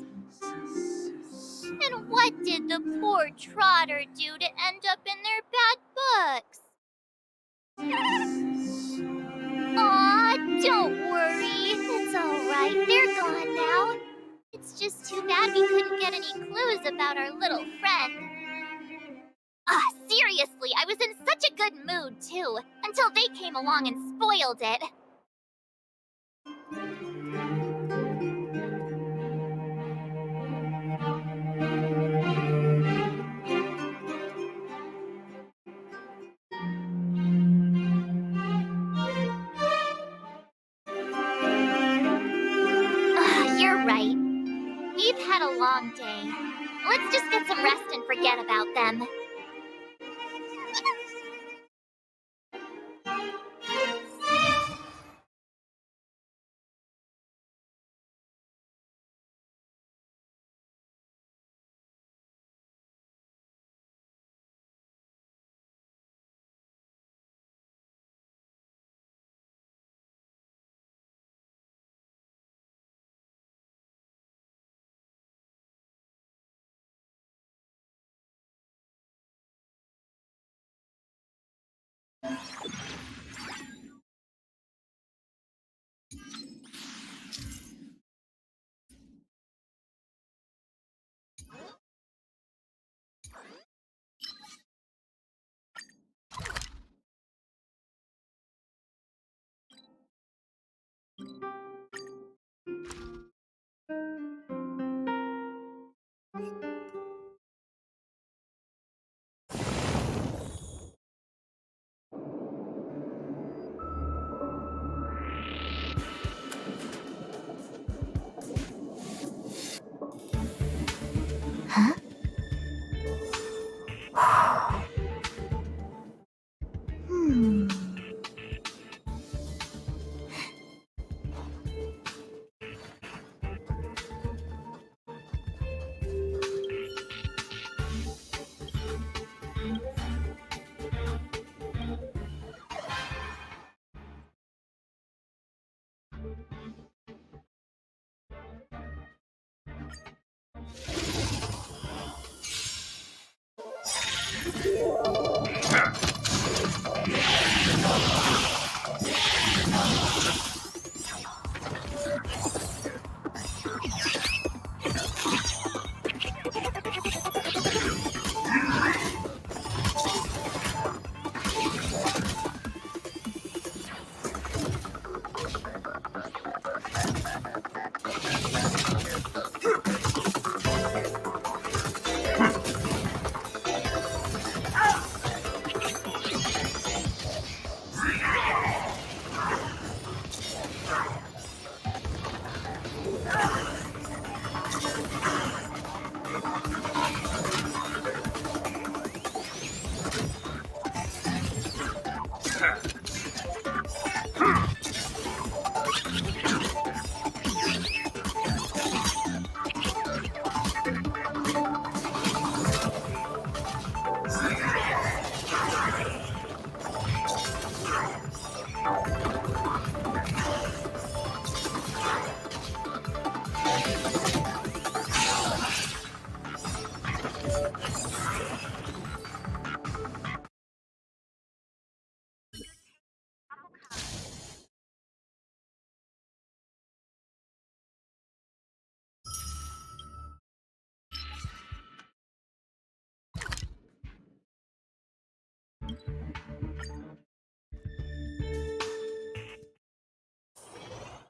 And what did the poor Trotter do to end up in their bad books? Aw, don't worry. It's alright, they're gone now. It's just too bad we couldn't get any clues about our little friend. Seriously, I was in such a good mood, too, until they came along and spoiled it. You're right. We've had a long day. Let's just get some rest and forget about them. Huh? Hmm.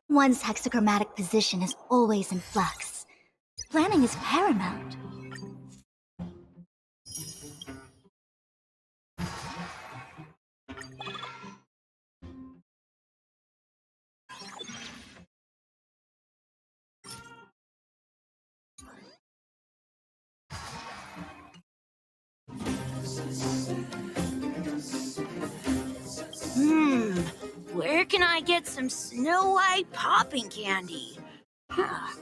One's hexagrammatic position is always in flux. Planning is paramount. I get some Snow White popping candy. Huh.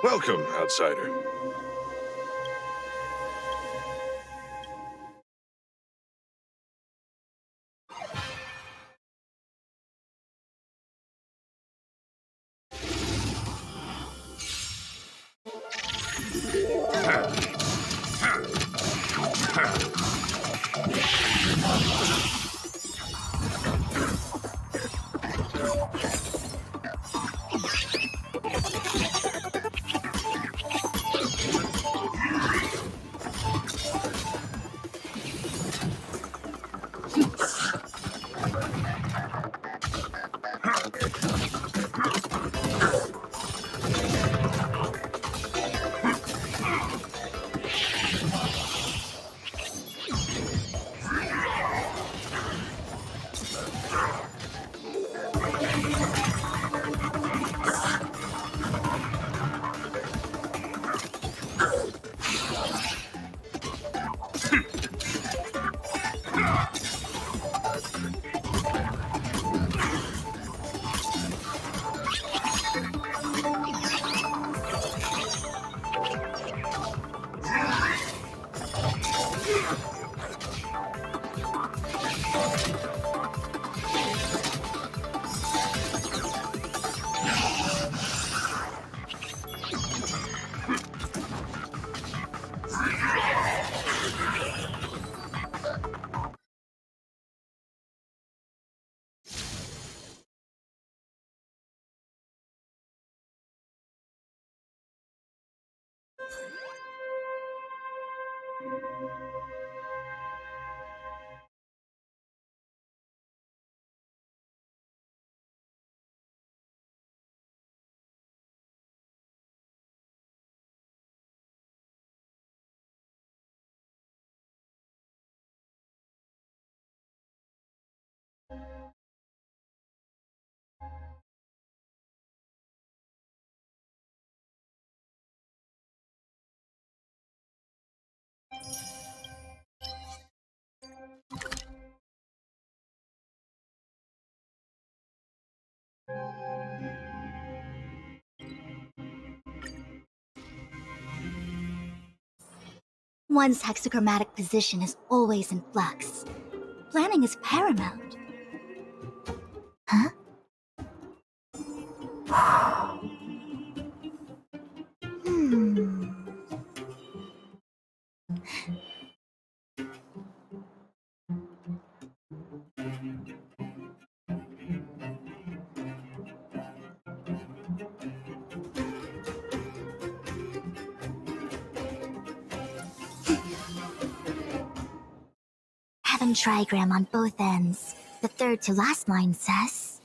Welcome, outsider. One's hexachromatic position is always in flux. Planning is paramount. Huh? Hmm. Have a trigram on both ends. The third to last line says...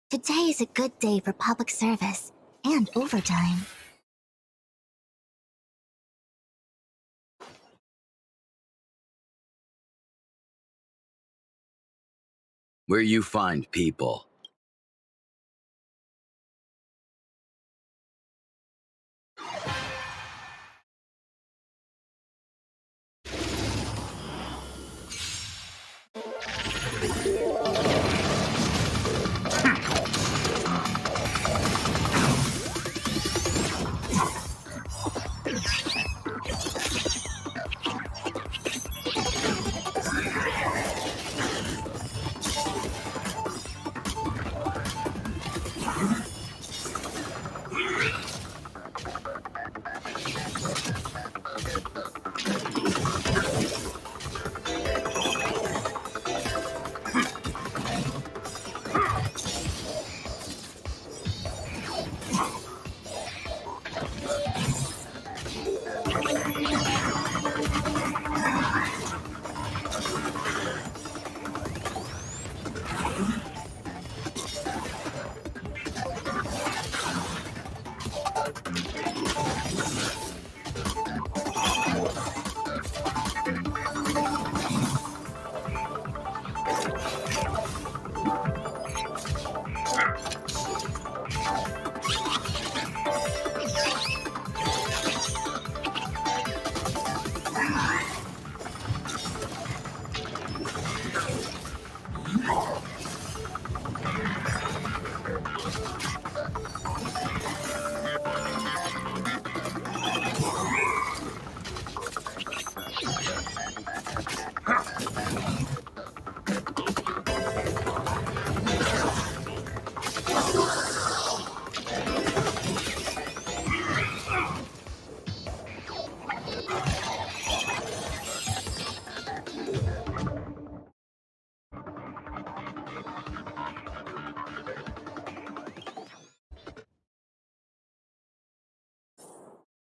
Today is a good day for public service and overtime. Where you find people.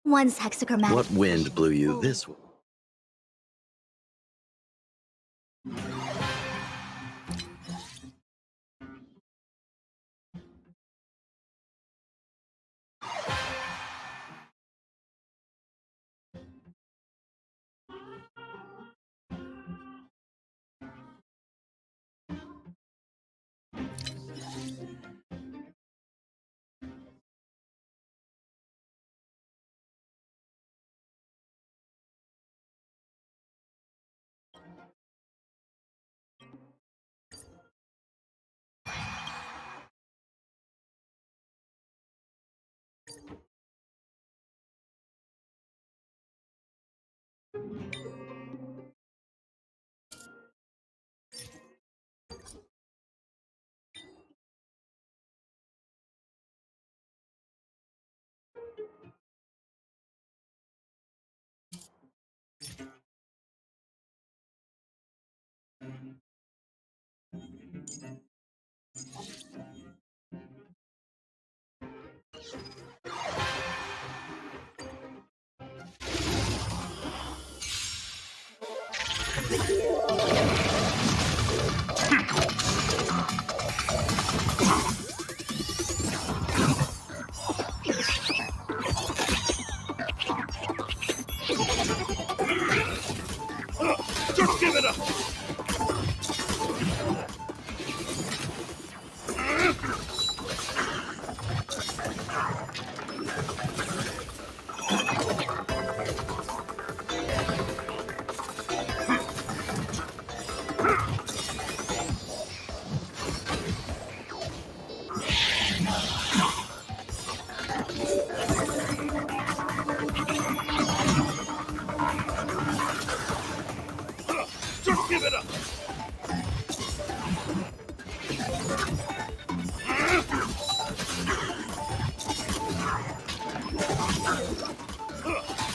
One's hexachromatic... What wind blew you this way? Just give it up! Just give it up!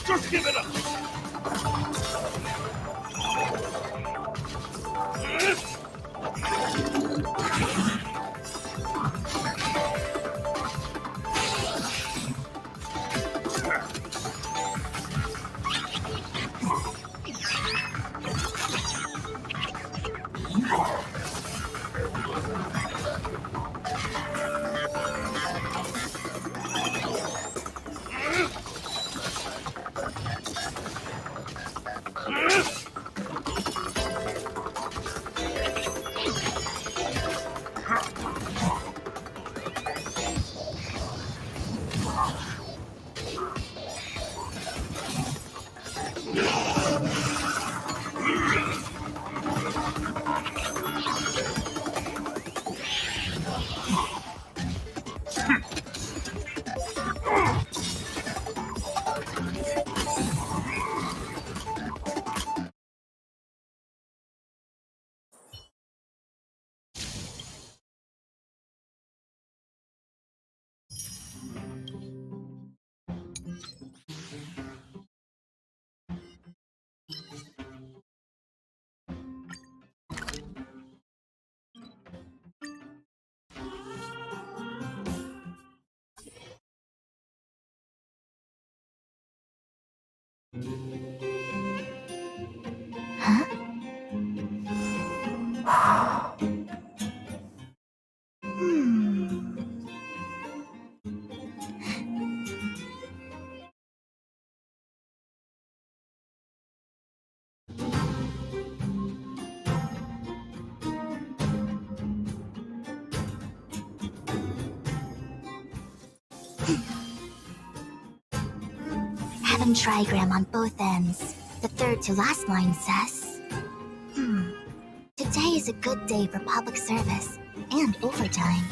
Just give it up! Huh? Have an trigram on both ends. The third to last line says... Today is a good day for public service and overtime.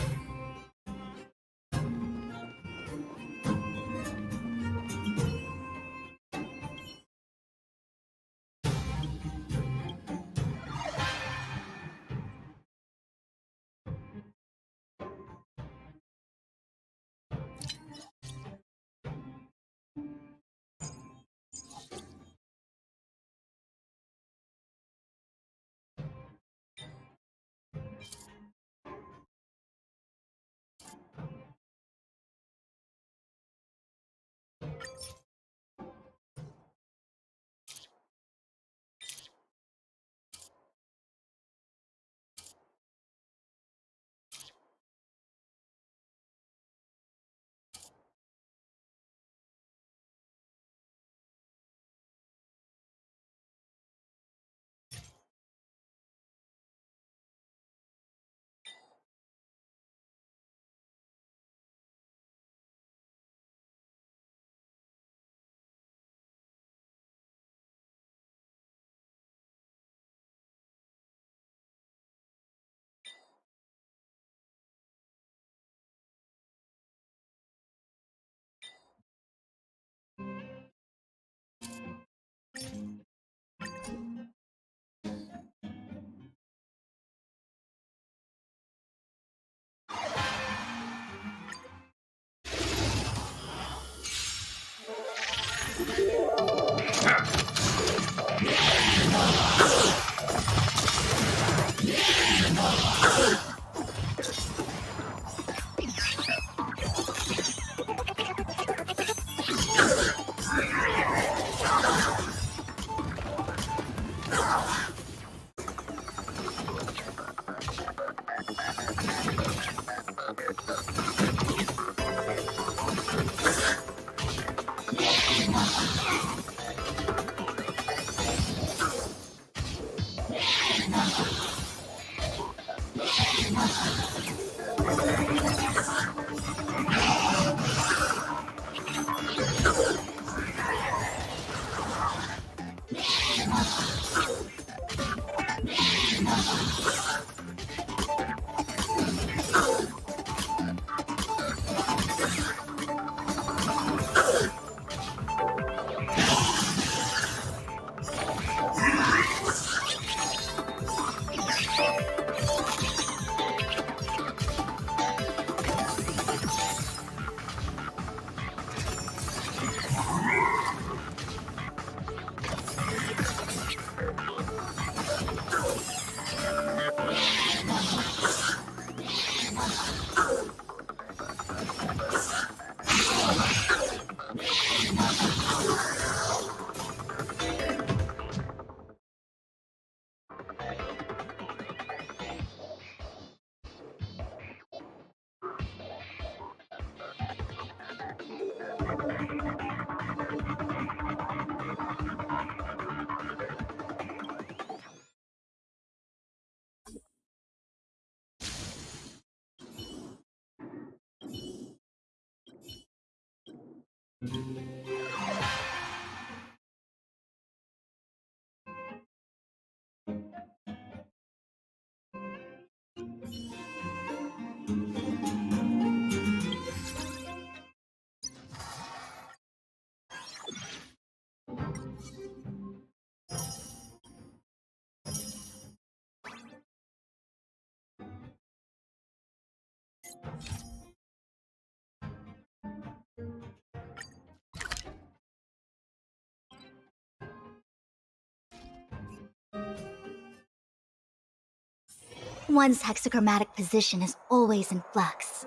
One's hexachromatic position is always in flux.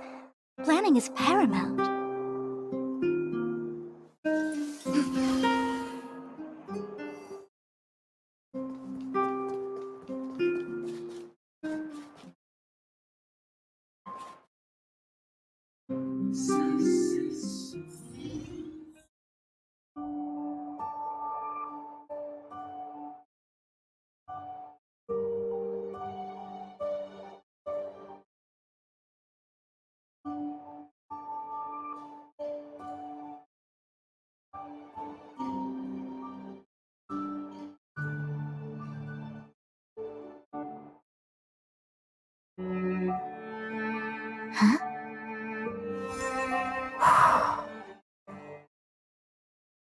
Planning is paramount. Huh?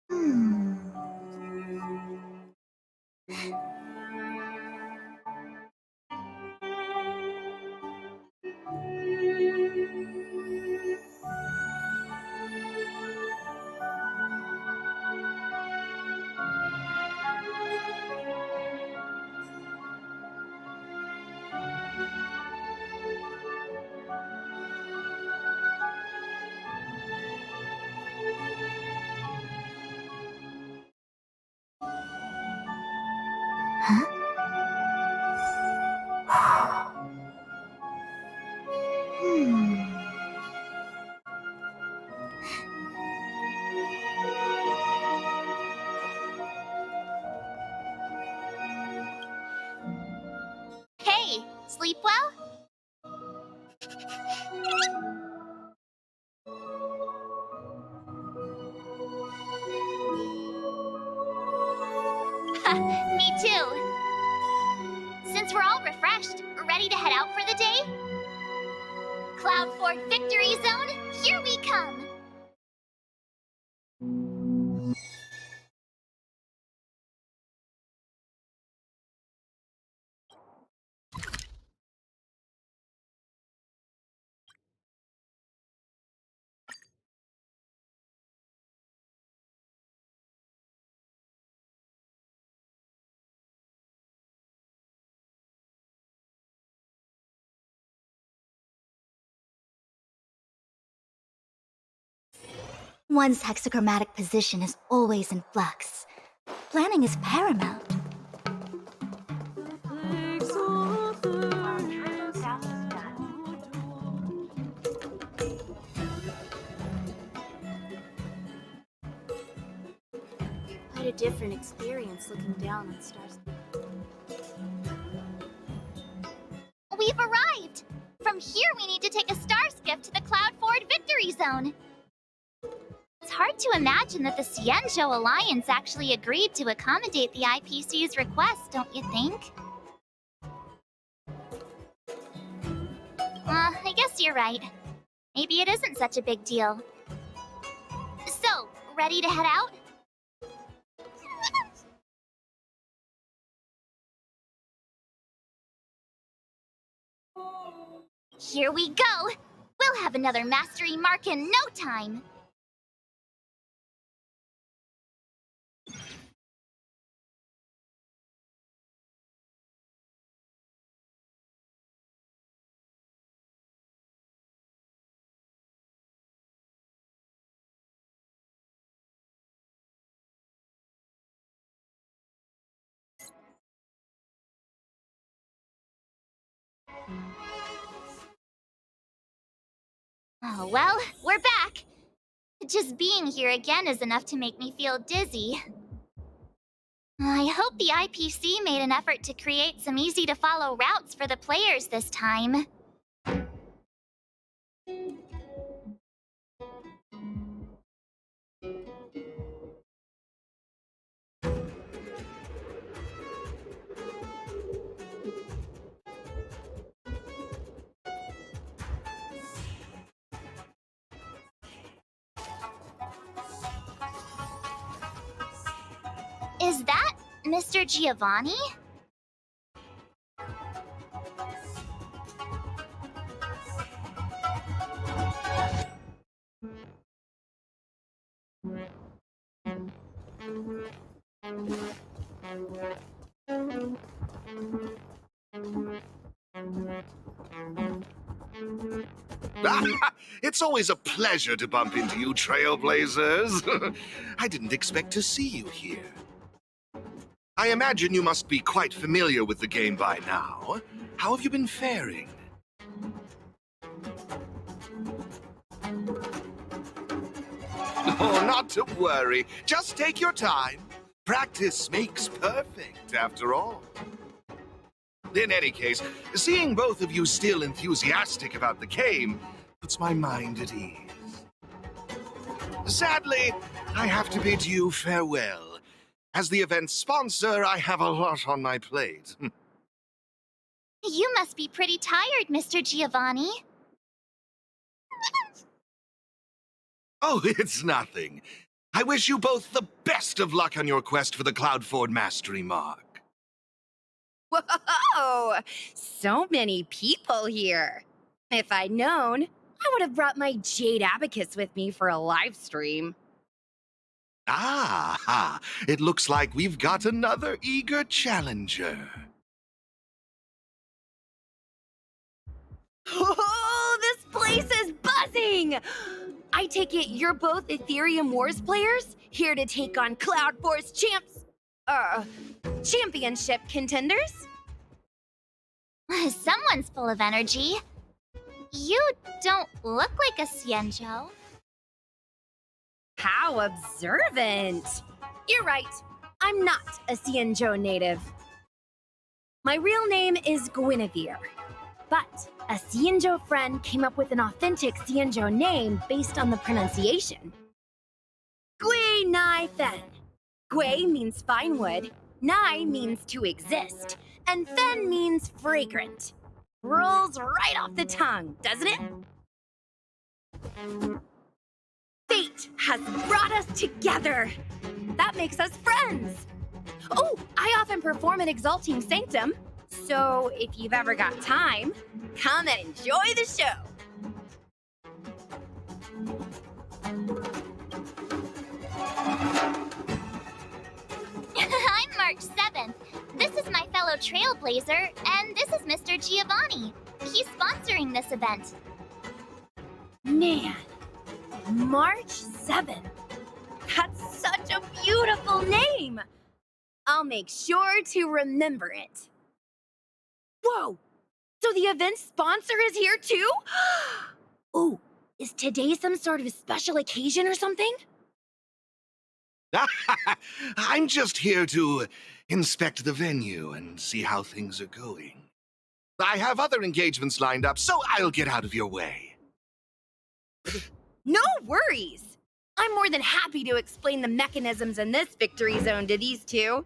Hmm. Huh? Hmm. Hey, sleep well? Me too. Since we're all refreshed, ready to head out for the day? Cloud Fort Victory Zone, here we come! One's hexachromatic position is always in flux. Planning is paramount. Quite a different experience looking down on stars. We've arrived! From here, we need to take a star skiff to the Cloud Ford Victory Zone. It's hard to imagine that the Cienzhou Alliance actually agreed to accommodate the IPC's request, don't you think? I guess you're right. Maybe it isn't such a big deal. So, ready to head out? Here we go! We'll have another mastery mark in no time! Oh, well, we're back! Just being here again is enough to make me feel dizzy. I hope the IPC made an effort to create some easy-to-follow routes for the players this time. Is that Mr. Giovanni? It's always a pleasure to bump into you, Trailblazers. I didn't expect to see you here. I imagine you must be quite familiar with the game by now. How have you been faring? Oh, not to worry. Just take your time. Practice makes perfect, after all. In any case, seeing both of you still enthusiastic about the game puts my mind at ease. Sadly, I have to bid you farewell. As the event's sponsor, I have a lot on my plate. You must be pretty tired, Mr. Giovanni. Oh, it's nothing. I wish you both the best of luck on your quest for the Cloudford Mastery Mark. Whoa! So many people here. If I'd known, I would have brought my Jade Abacus with me for a live stream. Ah, it looks like we've got another eager challenger. Oh, this place is buzzing! I take it you're both Ethereum Wars players, here to take on Cloud Force championship contenders? Someone's full of energy. You don't look like a Xianzhou. How observant! You're right, I'm not a Xianzhou native. My real name is Guinevere, but a Xianzhou friend came up with an authentic Xianzhou name based on the pronunciation. Gui Nai Fen. Gui means fine wood, Nai means to exist, and Fen means fragrant. Rolls right off the tongue, doesn't it? Fate has brought us together. That makes us friends. Oh, I often perform an Exalting Sanctum, so if you've ever got time, come and enjoy the show. I'm March 7th. This is my fellow Trailblazer, and this is Mr. Giovanni. He's sponsoring this event. Man, March 7th. That's such a beautiful name. I'll make sure to remember it. Whoa, so the event sponsor is here too? Oh, is today some sort of special occasion or something? I'm just here to inspect the venue and see how things are going. I have other engagements lined up, so I'll get out of your way. No worries. I'm more than happy to explain the mechanisms in this victory zone to these two.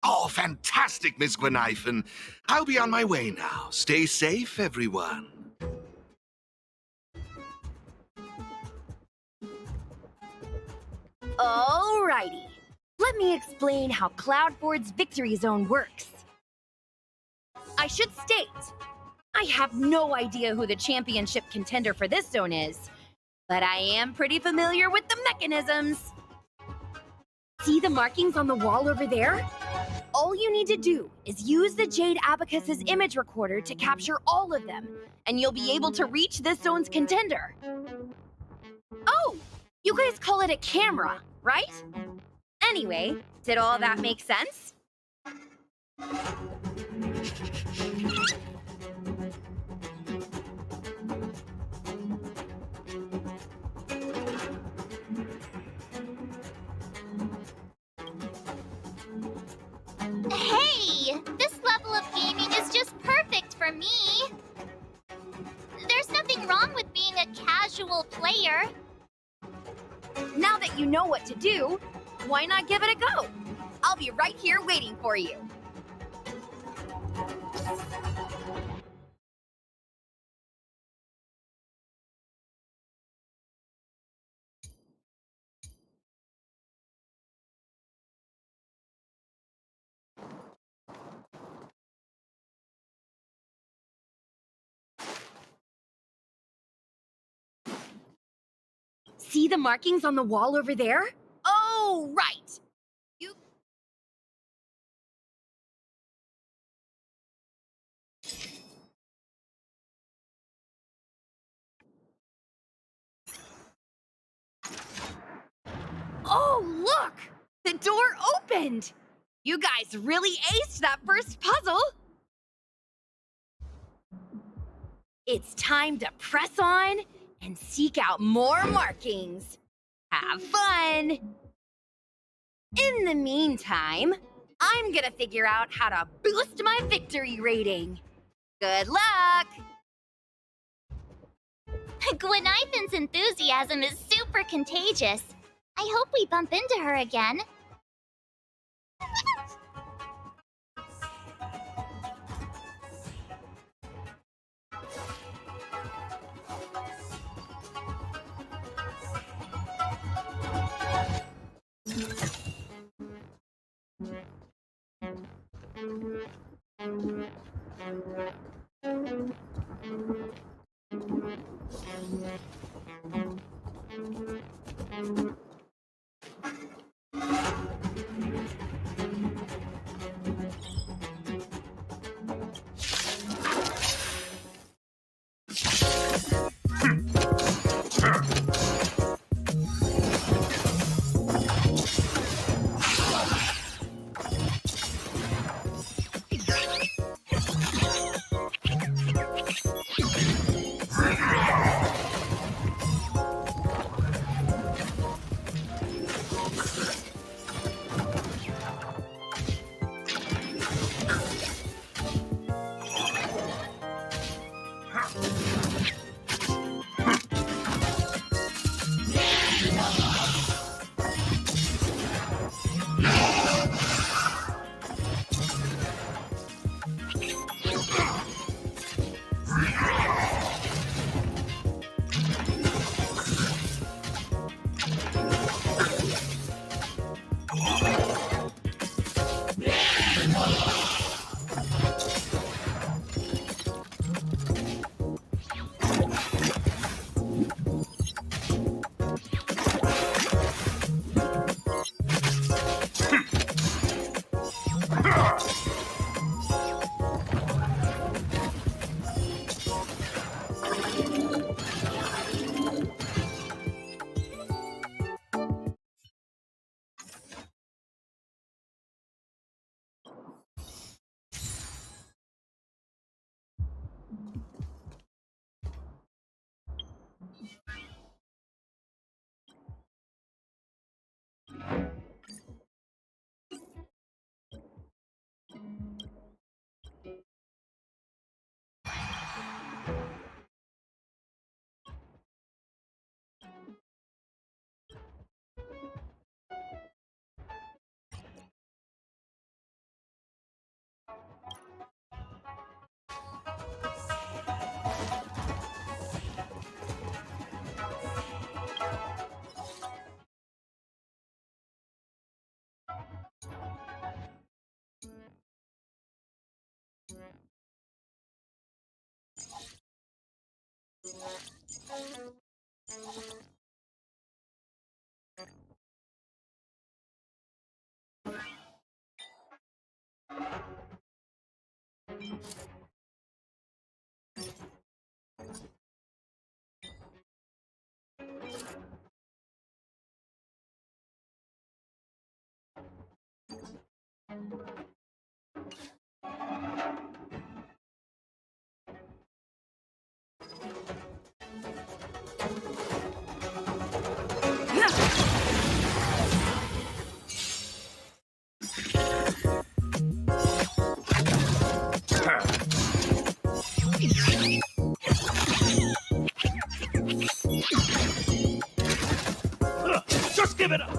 Oh, fantastic, Miss Gwenithan. I'll be on my way now. Stay safe, everyone. Alrighty. Let me explain how Cloudford's victory zone works. I should state, I have no idea who the championship contender for this zone is, but I am pretty familiar with the mechanisms. See the markings on the wall over there? All you need to do is use the Jade Abacus's image recorder to capture all of them, and you'll be able to reach this zone's contender. Oh, you guys call it a camera, right? Anyway, did all that make sense? Hey, this level of gaming is just perfect for me. There's nothing wrong with being a casual player. Now that you know what to do, why not give it a go? I'll be right here waiting for you. See the markings on the wall over there? Oh, right. You... Oh, look! The door opened! You guys really aced that first puzzle! It's time to press on and seek out more markings. Have fun! In the meantime, I'm gonna figure out how to boost my victory rating. Good luck! Gwenithan's enthusiasm is super contagious. I hope we bump into her again. Just give it up!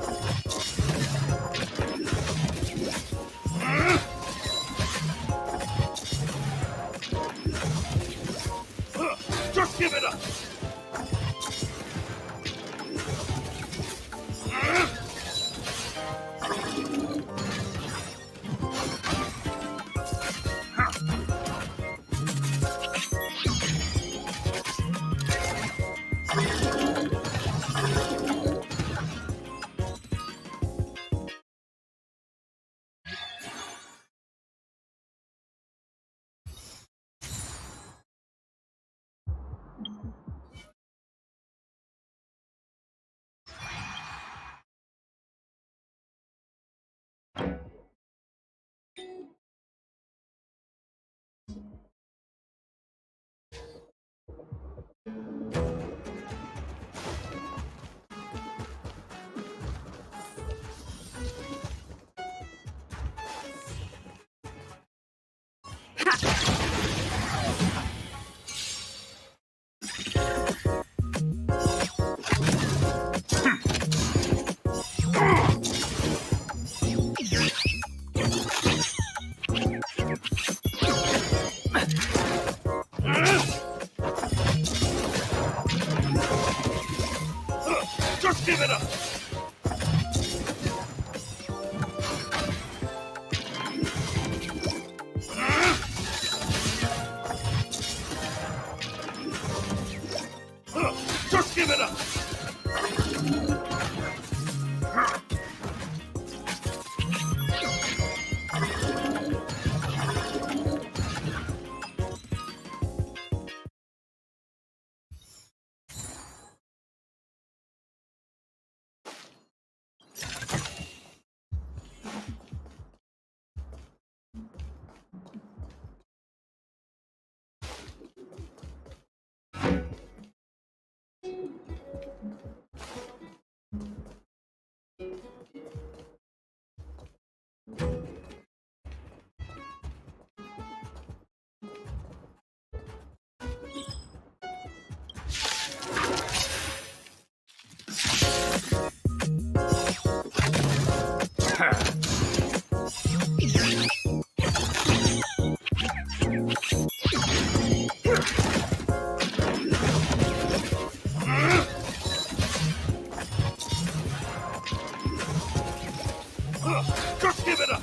Just give it up!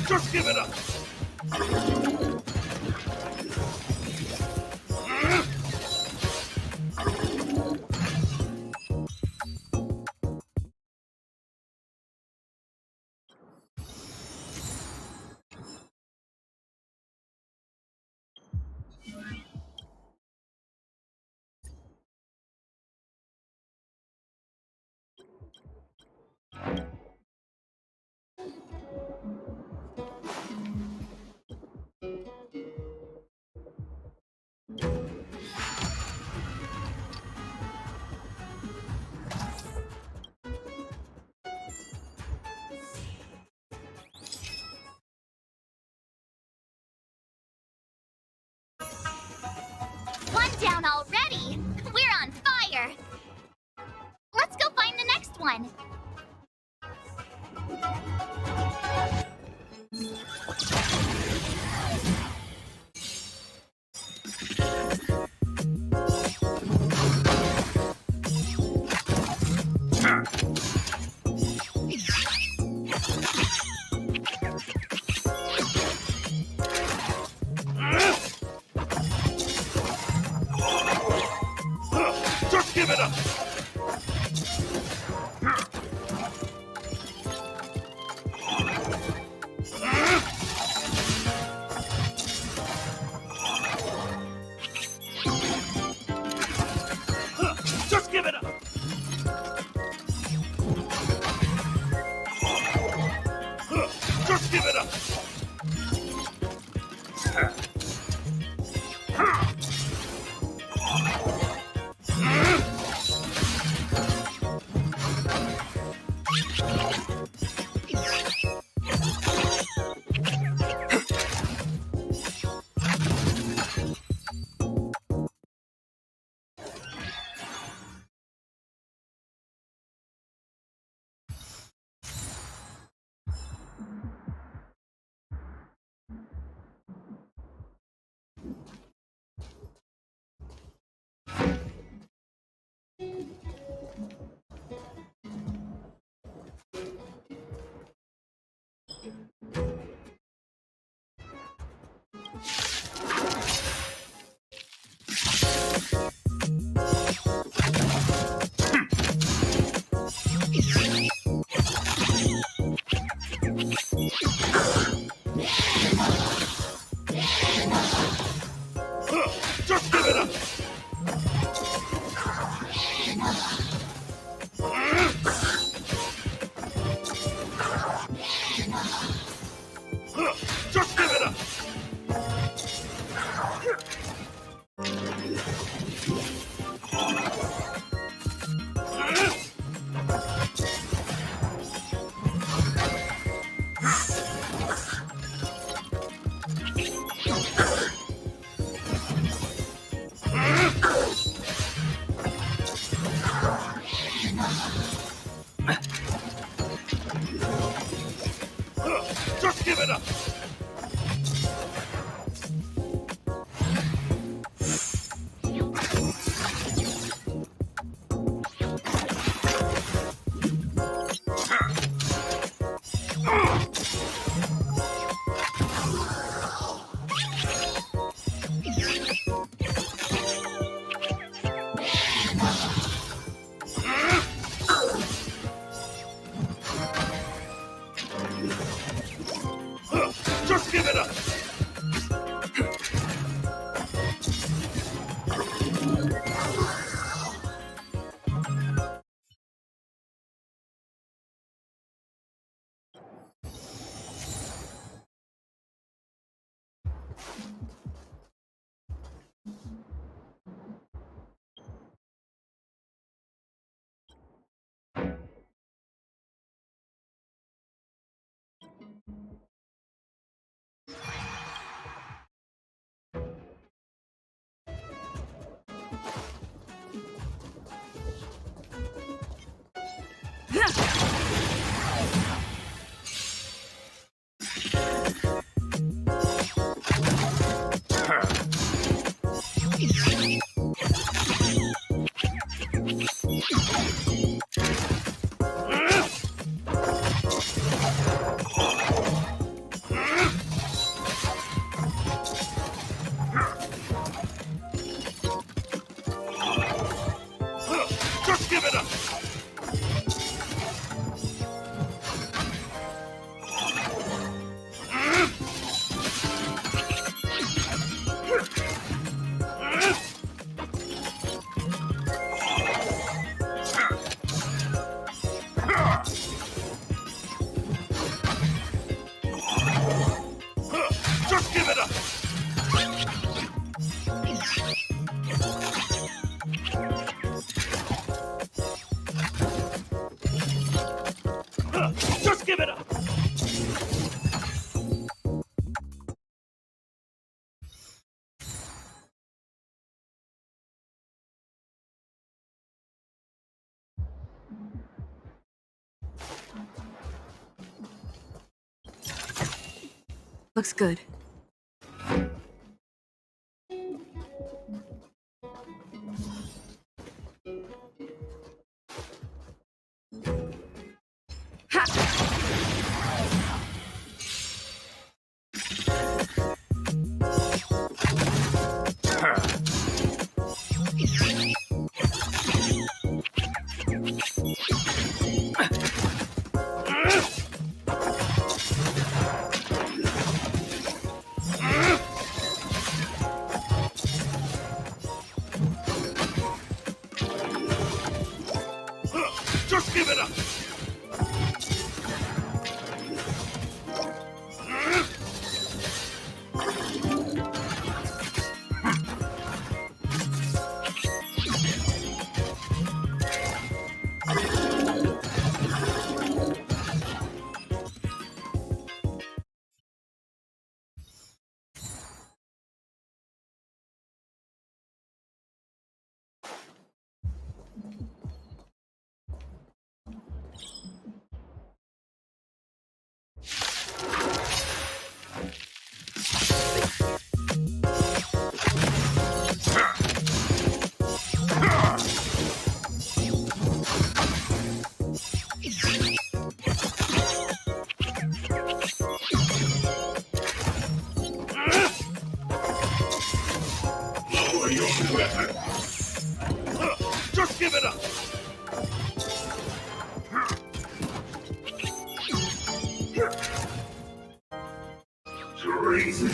Just give it up! One down already! We're on fire! Let's go find the next one! Just give it up! Just give it up! Just give it up! Just give it up! Just give it up! Just give it up! Just give it up! Just give it up! Just give it up! Just give it up! Looks good. Just give it up! Just give it up! Treason!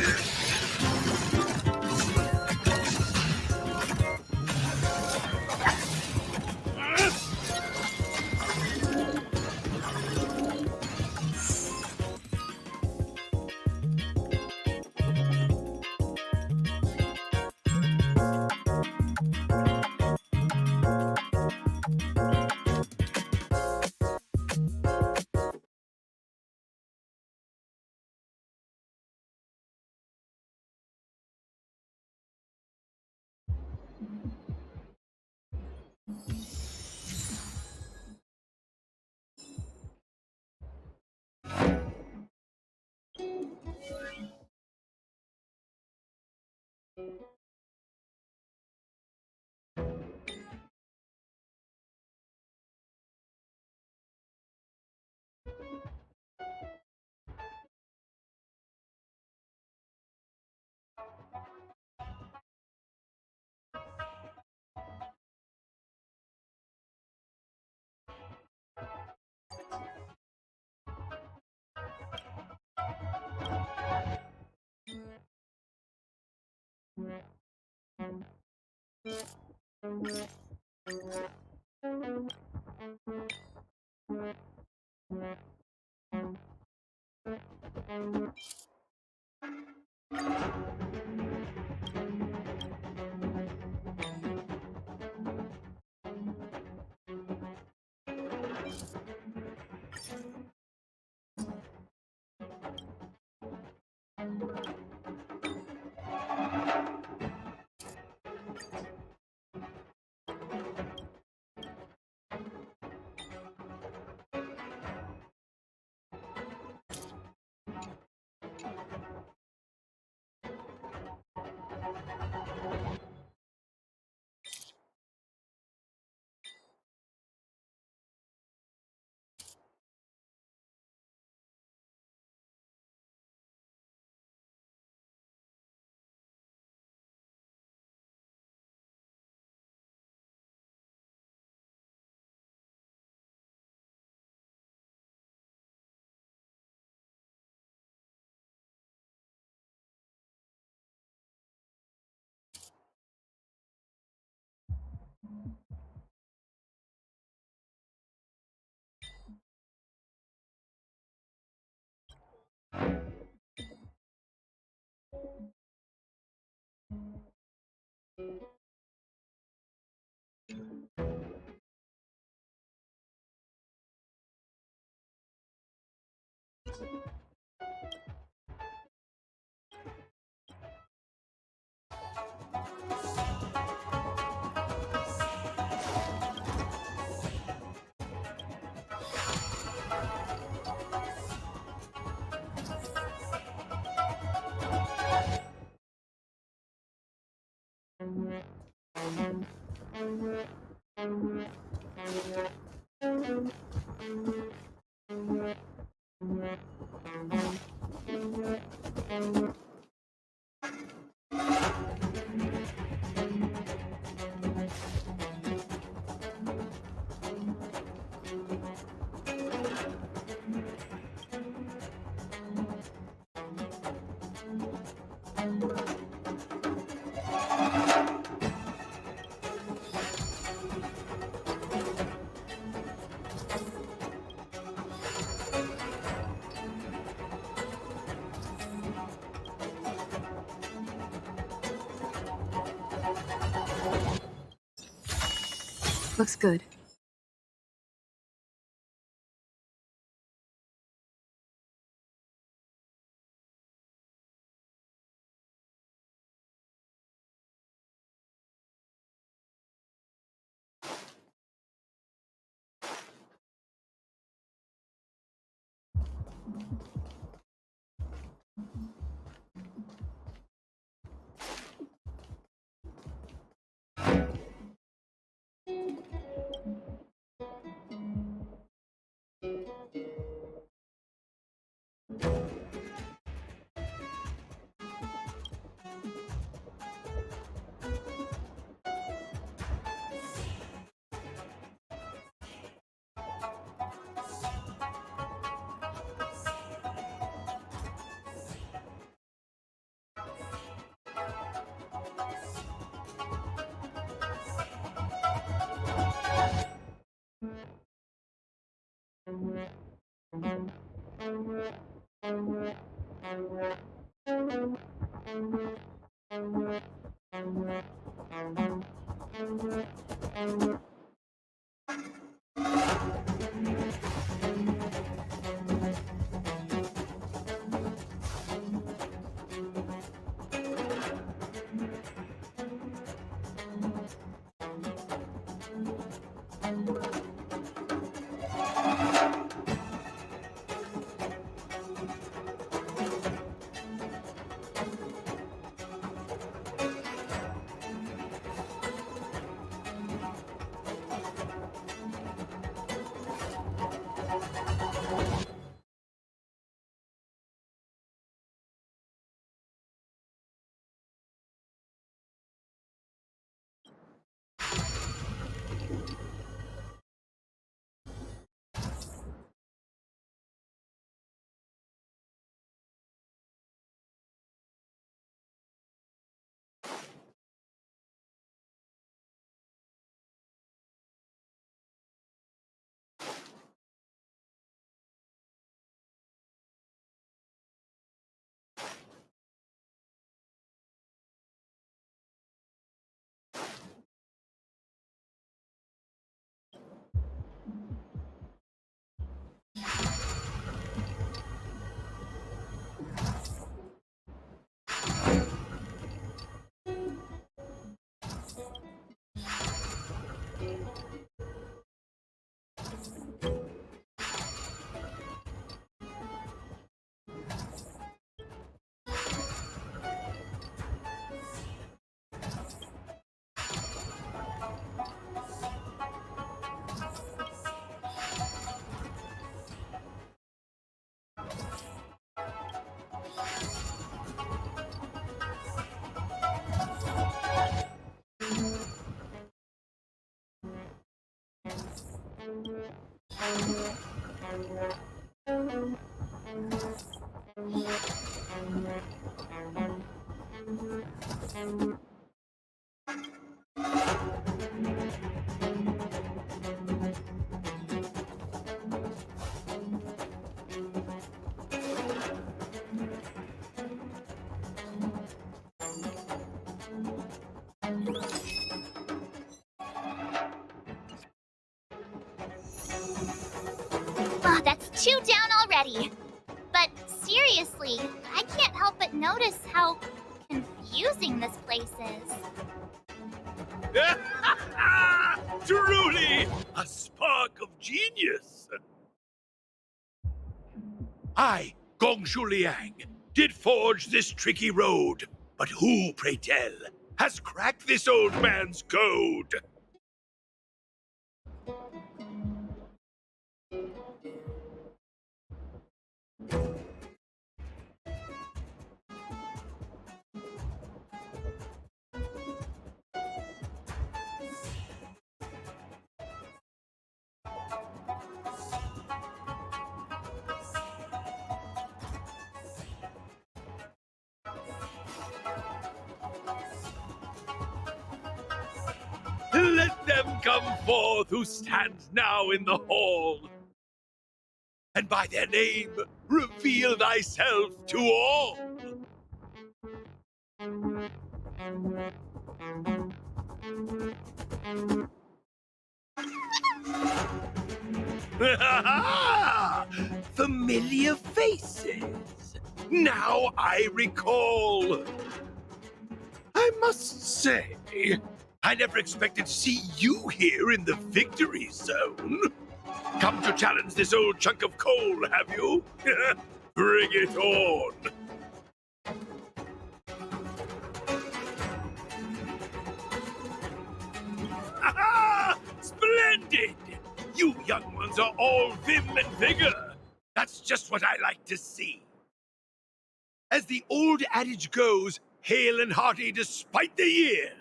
Looks good. Oh, that's 2 down already. But seriously, I can't help but notice how confusing this place is. Truly, a spark of genius. I, Gongshu Liang, did forge this tricky road. But who, pray tell, has cracked this old man's code? Let them come forth who stand now in the hall, and by their name reveal thyself to all. Familiar faces. Now I recall. I must say, I never expected to see you here in the victory zone. Come to challenge this old chunk of coal, have you? Bring it on. Aha! Splendid! You young ones are all vim and vigor. That's just what I like to see. As the old adage goes, hale and hearty despite the years.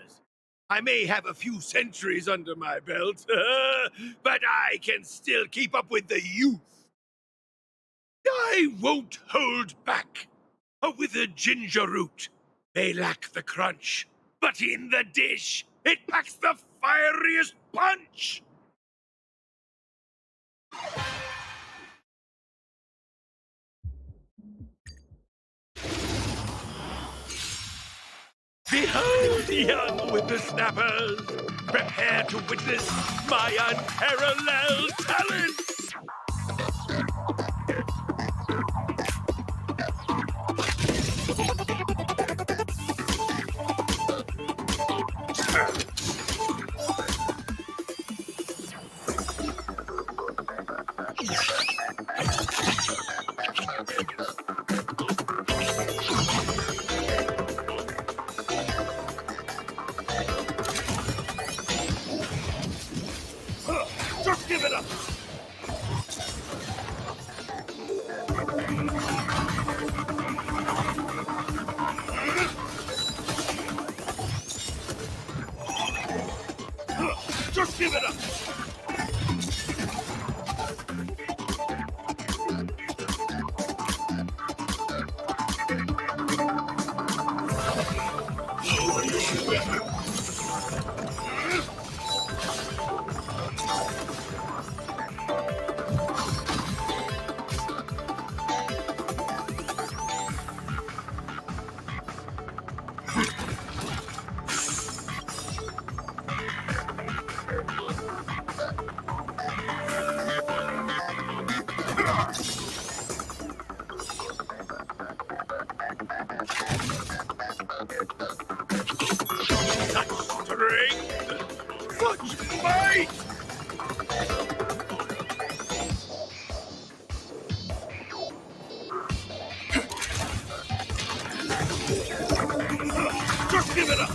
I may have a few centuries under my belt, but I can still keep up with the youth. I won't hold back. A withered ginger root may lack the crunch, but in the dish, it packs the fieriest punch. Behold, young whippersnappers! Prepare to witness my unparalleled talent! Just give it up! Just give it up! Such strength! Such might! Just give it up!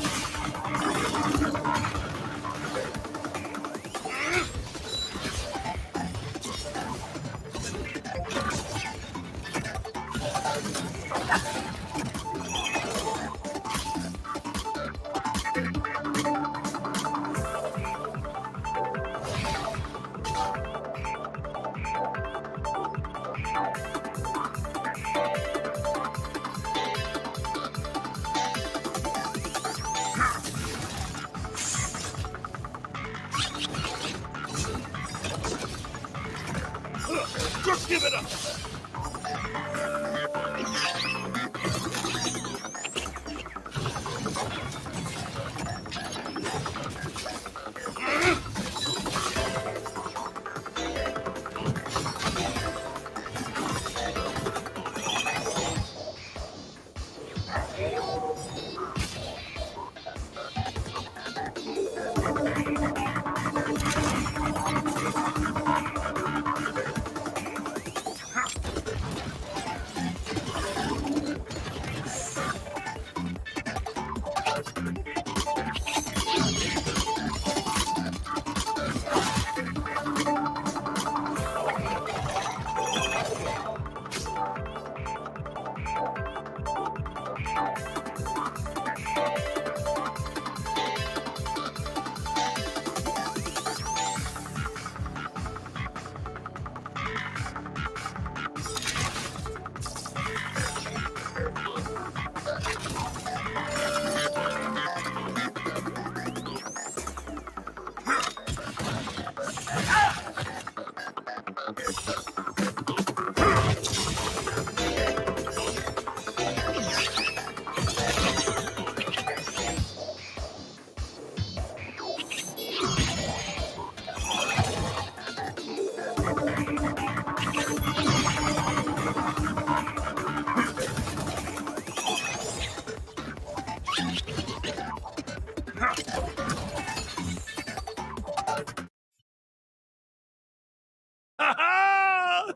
Ha-ha!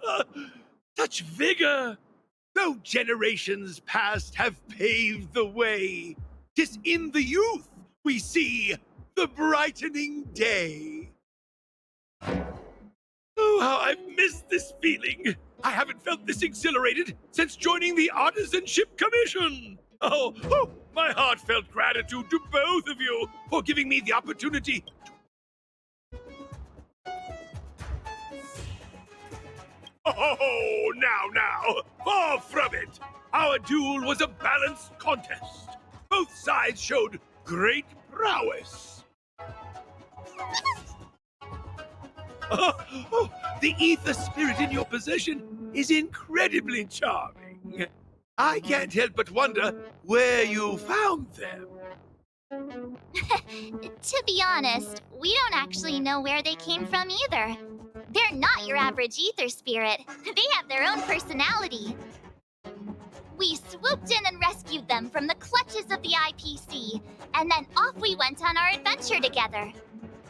Such vigor! Though generations past have paved the way, 'tis in the youth we see the brightening day. Oh, how I've missed this feeling! I haven't felt this exhilarated since joining the Artisanship Commission! Oh, my heartfelt gratitude to both of you for giving me the opportunity. Oh, now, far from it! Our duel was a balanced contest. Both sides showed great prowess. The ether spirit in your possession is incredibly charming. I can't help but wonder where you found them. To be honest, we don't actually know where they came from either. They're not your average ether spirit. They have their own personality. We swooped in and rescued them from the clutches of the IPC, and then off we went on our adventure together.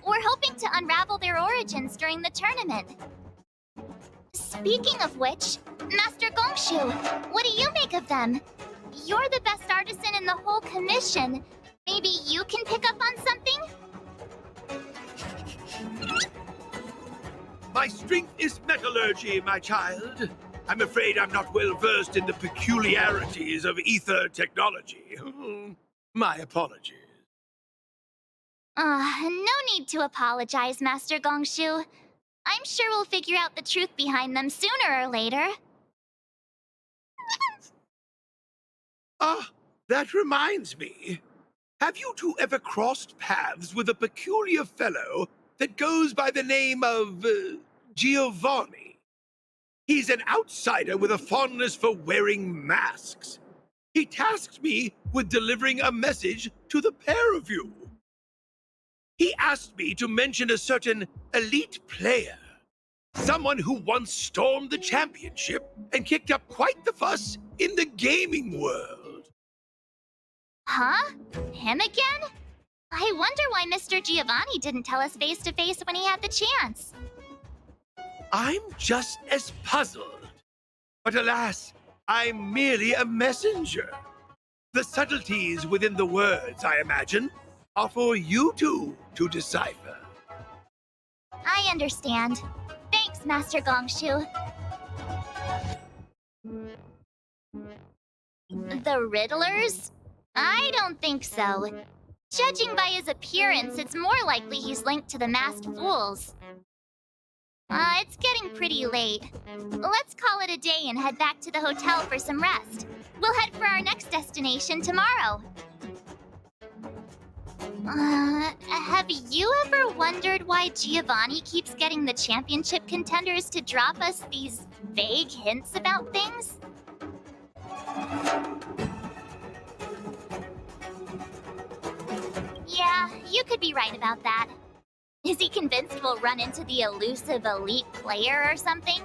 We're hoping to unravel their origins during the tournament. Speaking of which, Master Gongshu, what do you make of them? You're the best artisan in the whole commission. Maybe you can pick up on something? My strength is metallurgy, my child. I'm afraid I'm not well versed in the peculiarities of ether technology. My apologies. No need to apologize, Master Gongshu. I'm sure we'll figure out the truth behind them sooner or later. That reminds me. Have you two ever crossed paths with a peculiar fellow that goes by the name of Giovanni? He's an outsider with a fondness for wearing masks. He tasked me with delivering a message to the pair of you. He asked me to mention a certain elite player, someone who once stormed the championship and kicked up quite the fuss in the gaming world. Huh? Him again? I wonder why Mr. Giovanni didn't tell us face to face when he had the chance. I'm just as puzzled. But alas, I'm merely a messenger. The subtleties within the words, I imagine, are for you two to decipher. I understand. Thanks, Master Gongshu. The Riddlers? I don't think so. Judging by his appearance, it's more likely he's linked to the Masked Fools. It's getting pretty late. Let's call it a day and head back to the hotel for some rest. We'll head for our next destination tomorrow. Have you ever wondered why Giovanni keeps getting the championship contenders to drop us these vague hints about things? Yeah, you could be right about that. Is he convinced we'll run into the elusive elite player or something?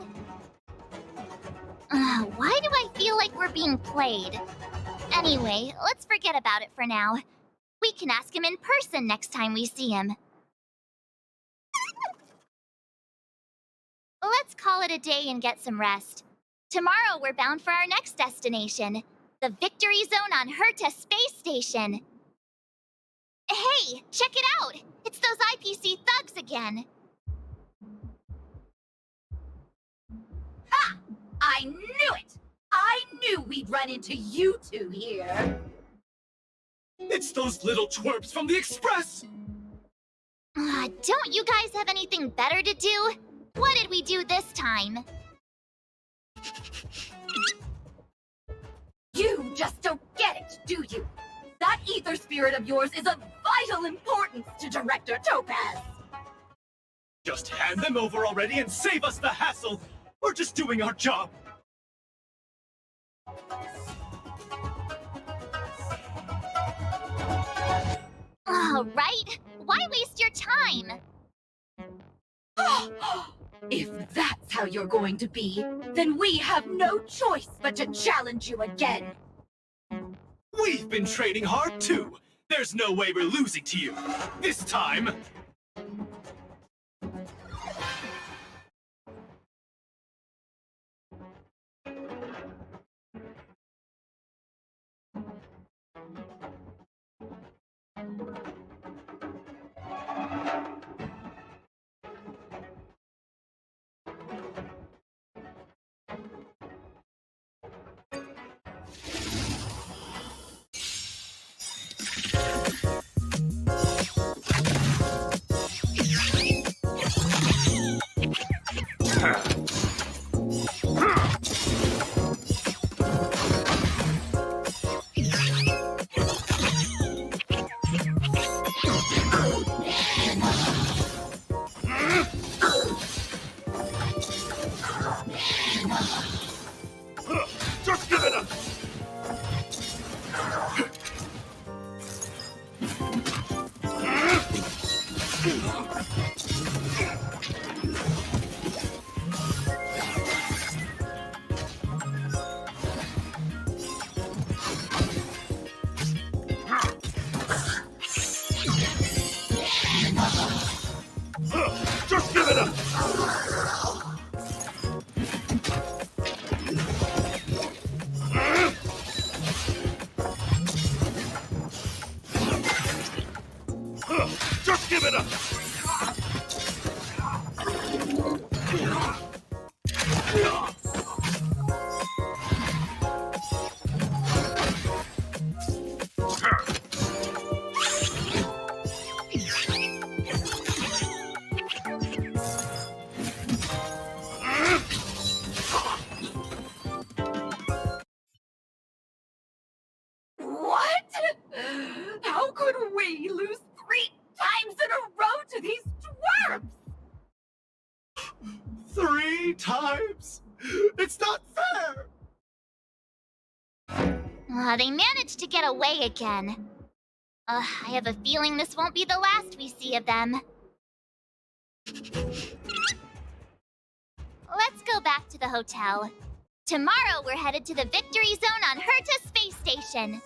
Why do I feel like we're being played? Anyway, let's forget about it for now. We can ask him in person next time we see him. Let's call it a day and get some rest. Tomorrow we're bound for our next destination, the Victory Zone on Herta Space Station. Hey, check it out! It's those IPC thugs again. Ha! I knew it! I knew we'd run into you two here. It's those little twerps from the Express! Don't you guys have anything better to do? What did we do this time? You just don't get it, do you? That ether spirit of yours is of vital importance to Director Topaz. Just hand them over already and save us the hassle! We're just doing our job! Right? Why waste your time? If that's how you're going to be, then we have no choice but to challenge you again. We've been training hard too! There's no way we're losing to you! This time! Just give it up! Just give it up! Just give it up! What? How could we lose 3 times in a row to these twerps? 3 times? It's not fair! They managed to get away again. I have a feeling this won't be the last we see of them. Let's go back to the hotel. Tomorrow we're headed to the Victory Zone on Herta Space Station.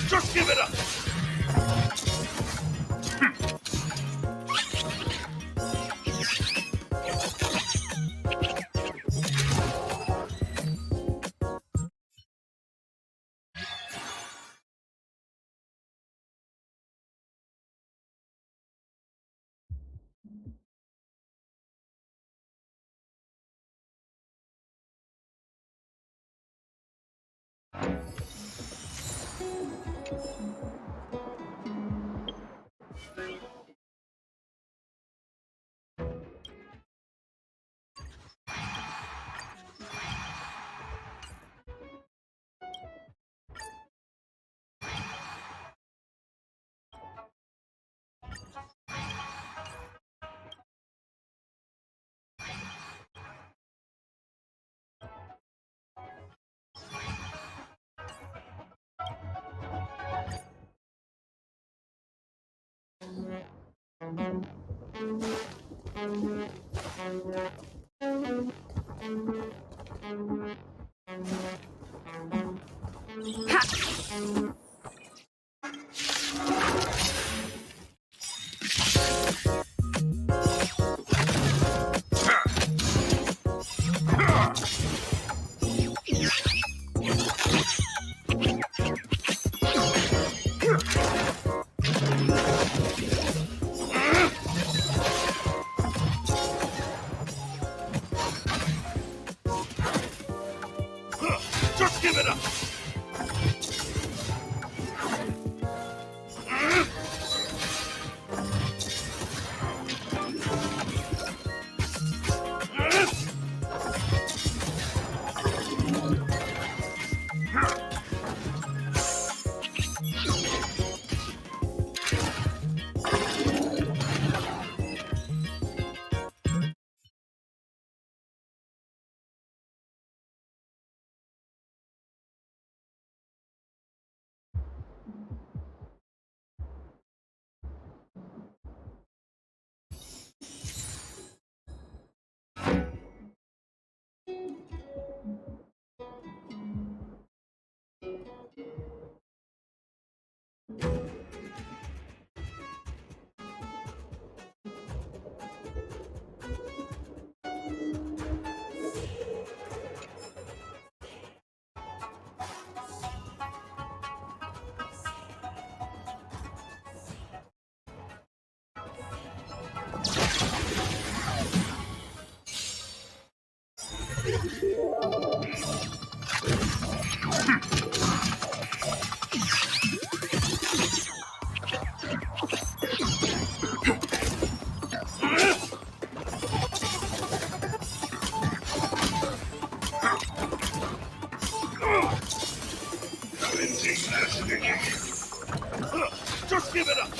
Just give it up! Just give it up! Just give it up!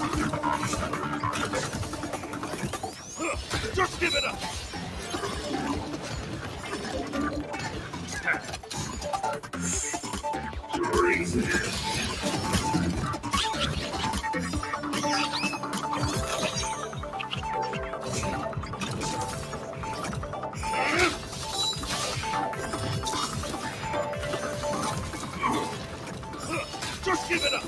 Just give it up! Just give it up! Just give it up!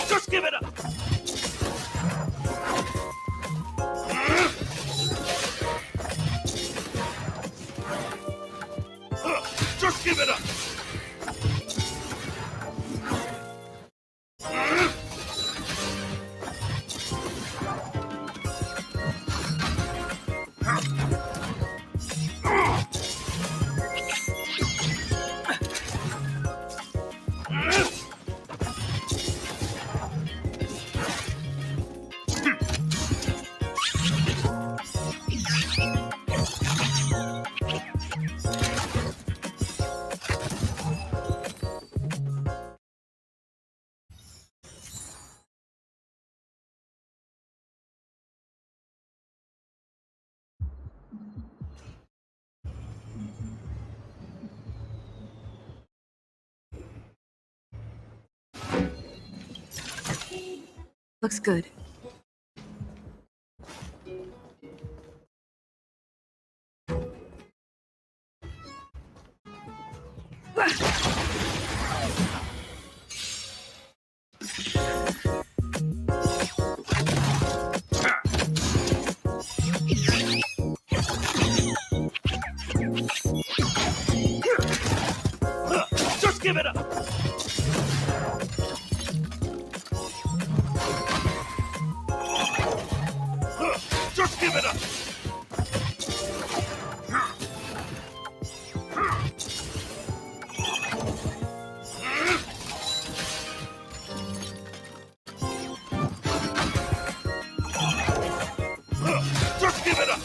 Just give it up! Just give it up! Looks good. Just give it up! Just give it up! Just give it up!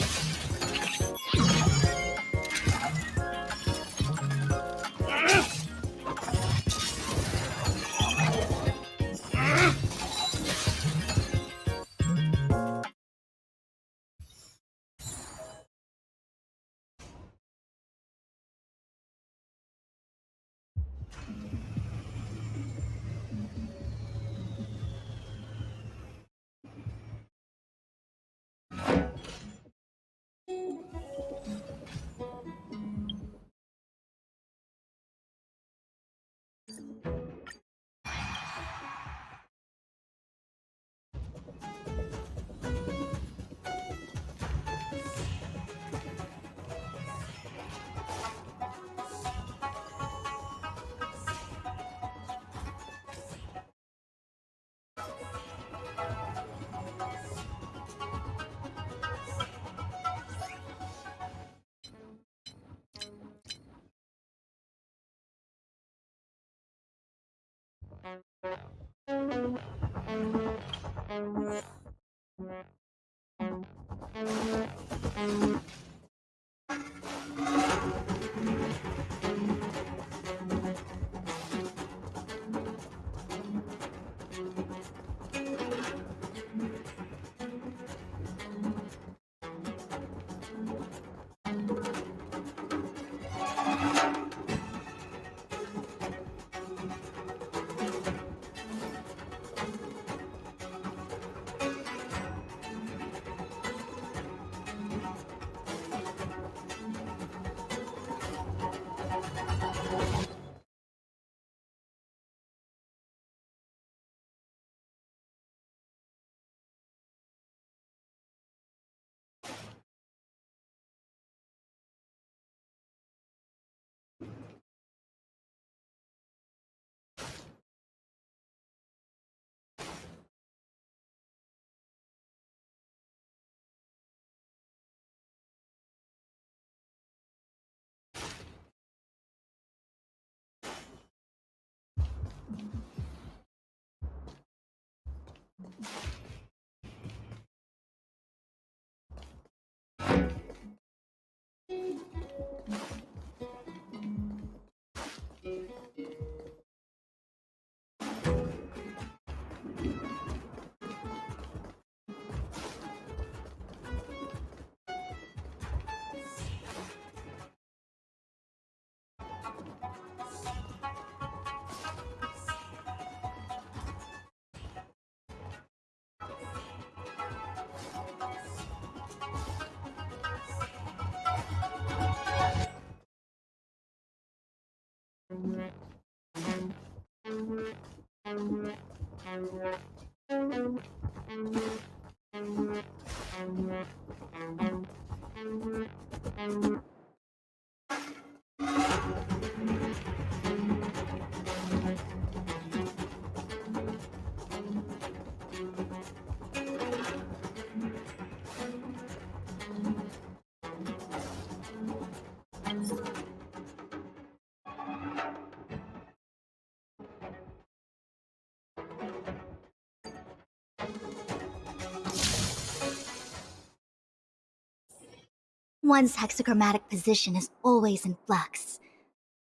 One's hexachromatic position is always in flux.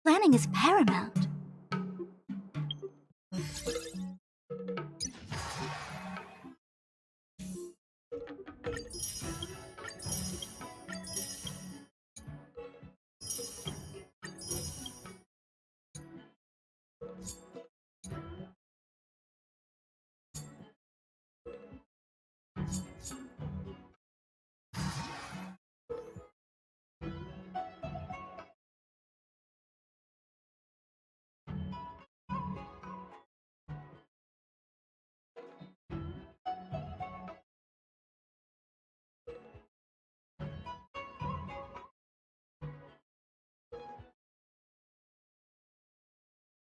Planning is paramount.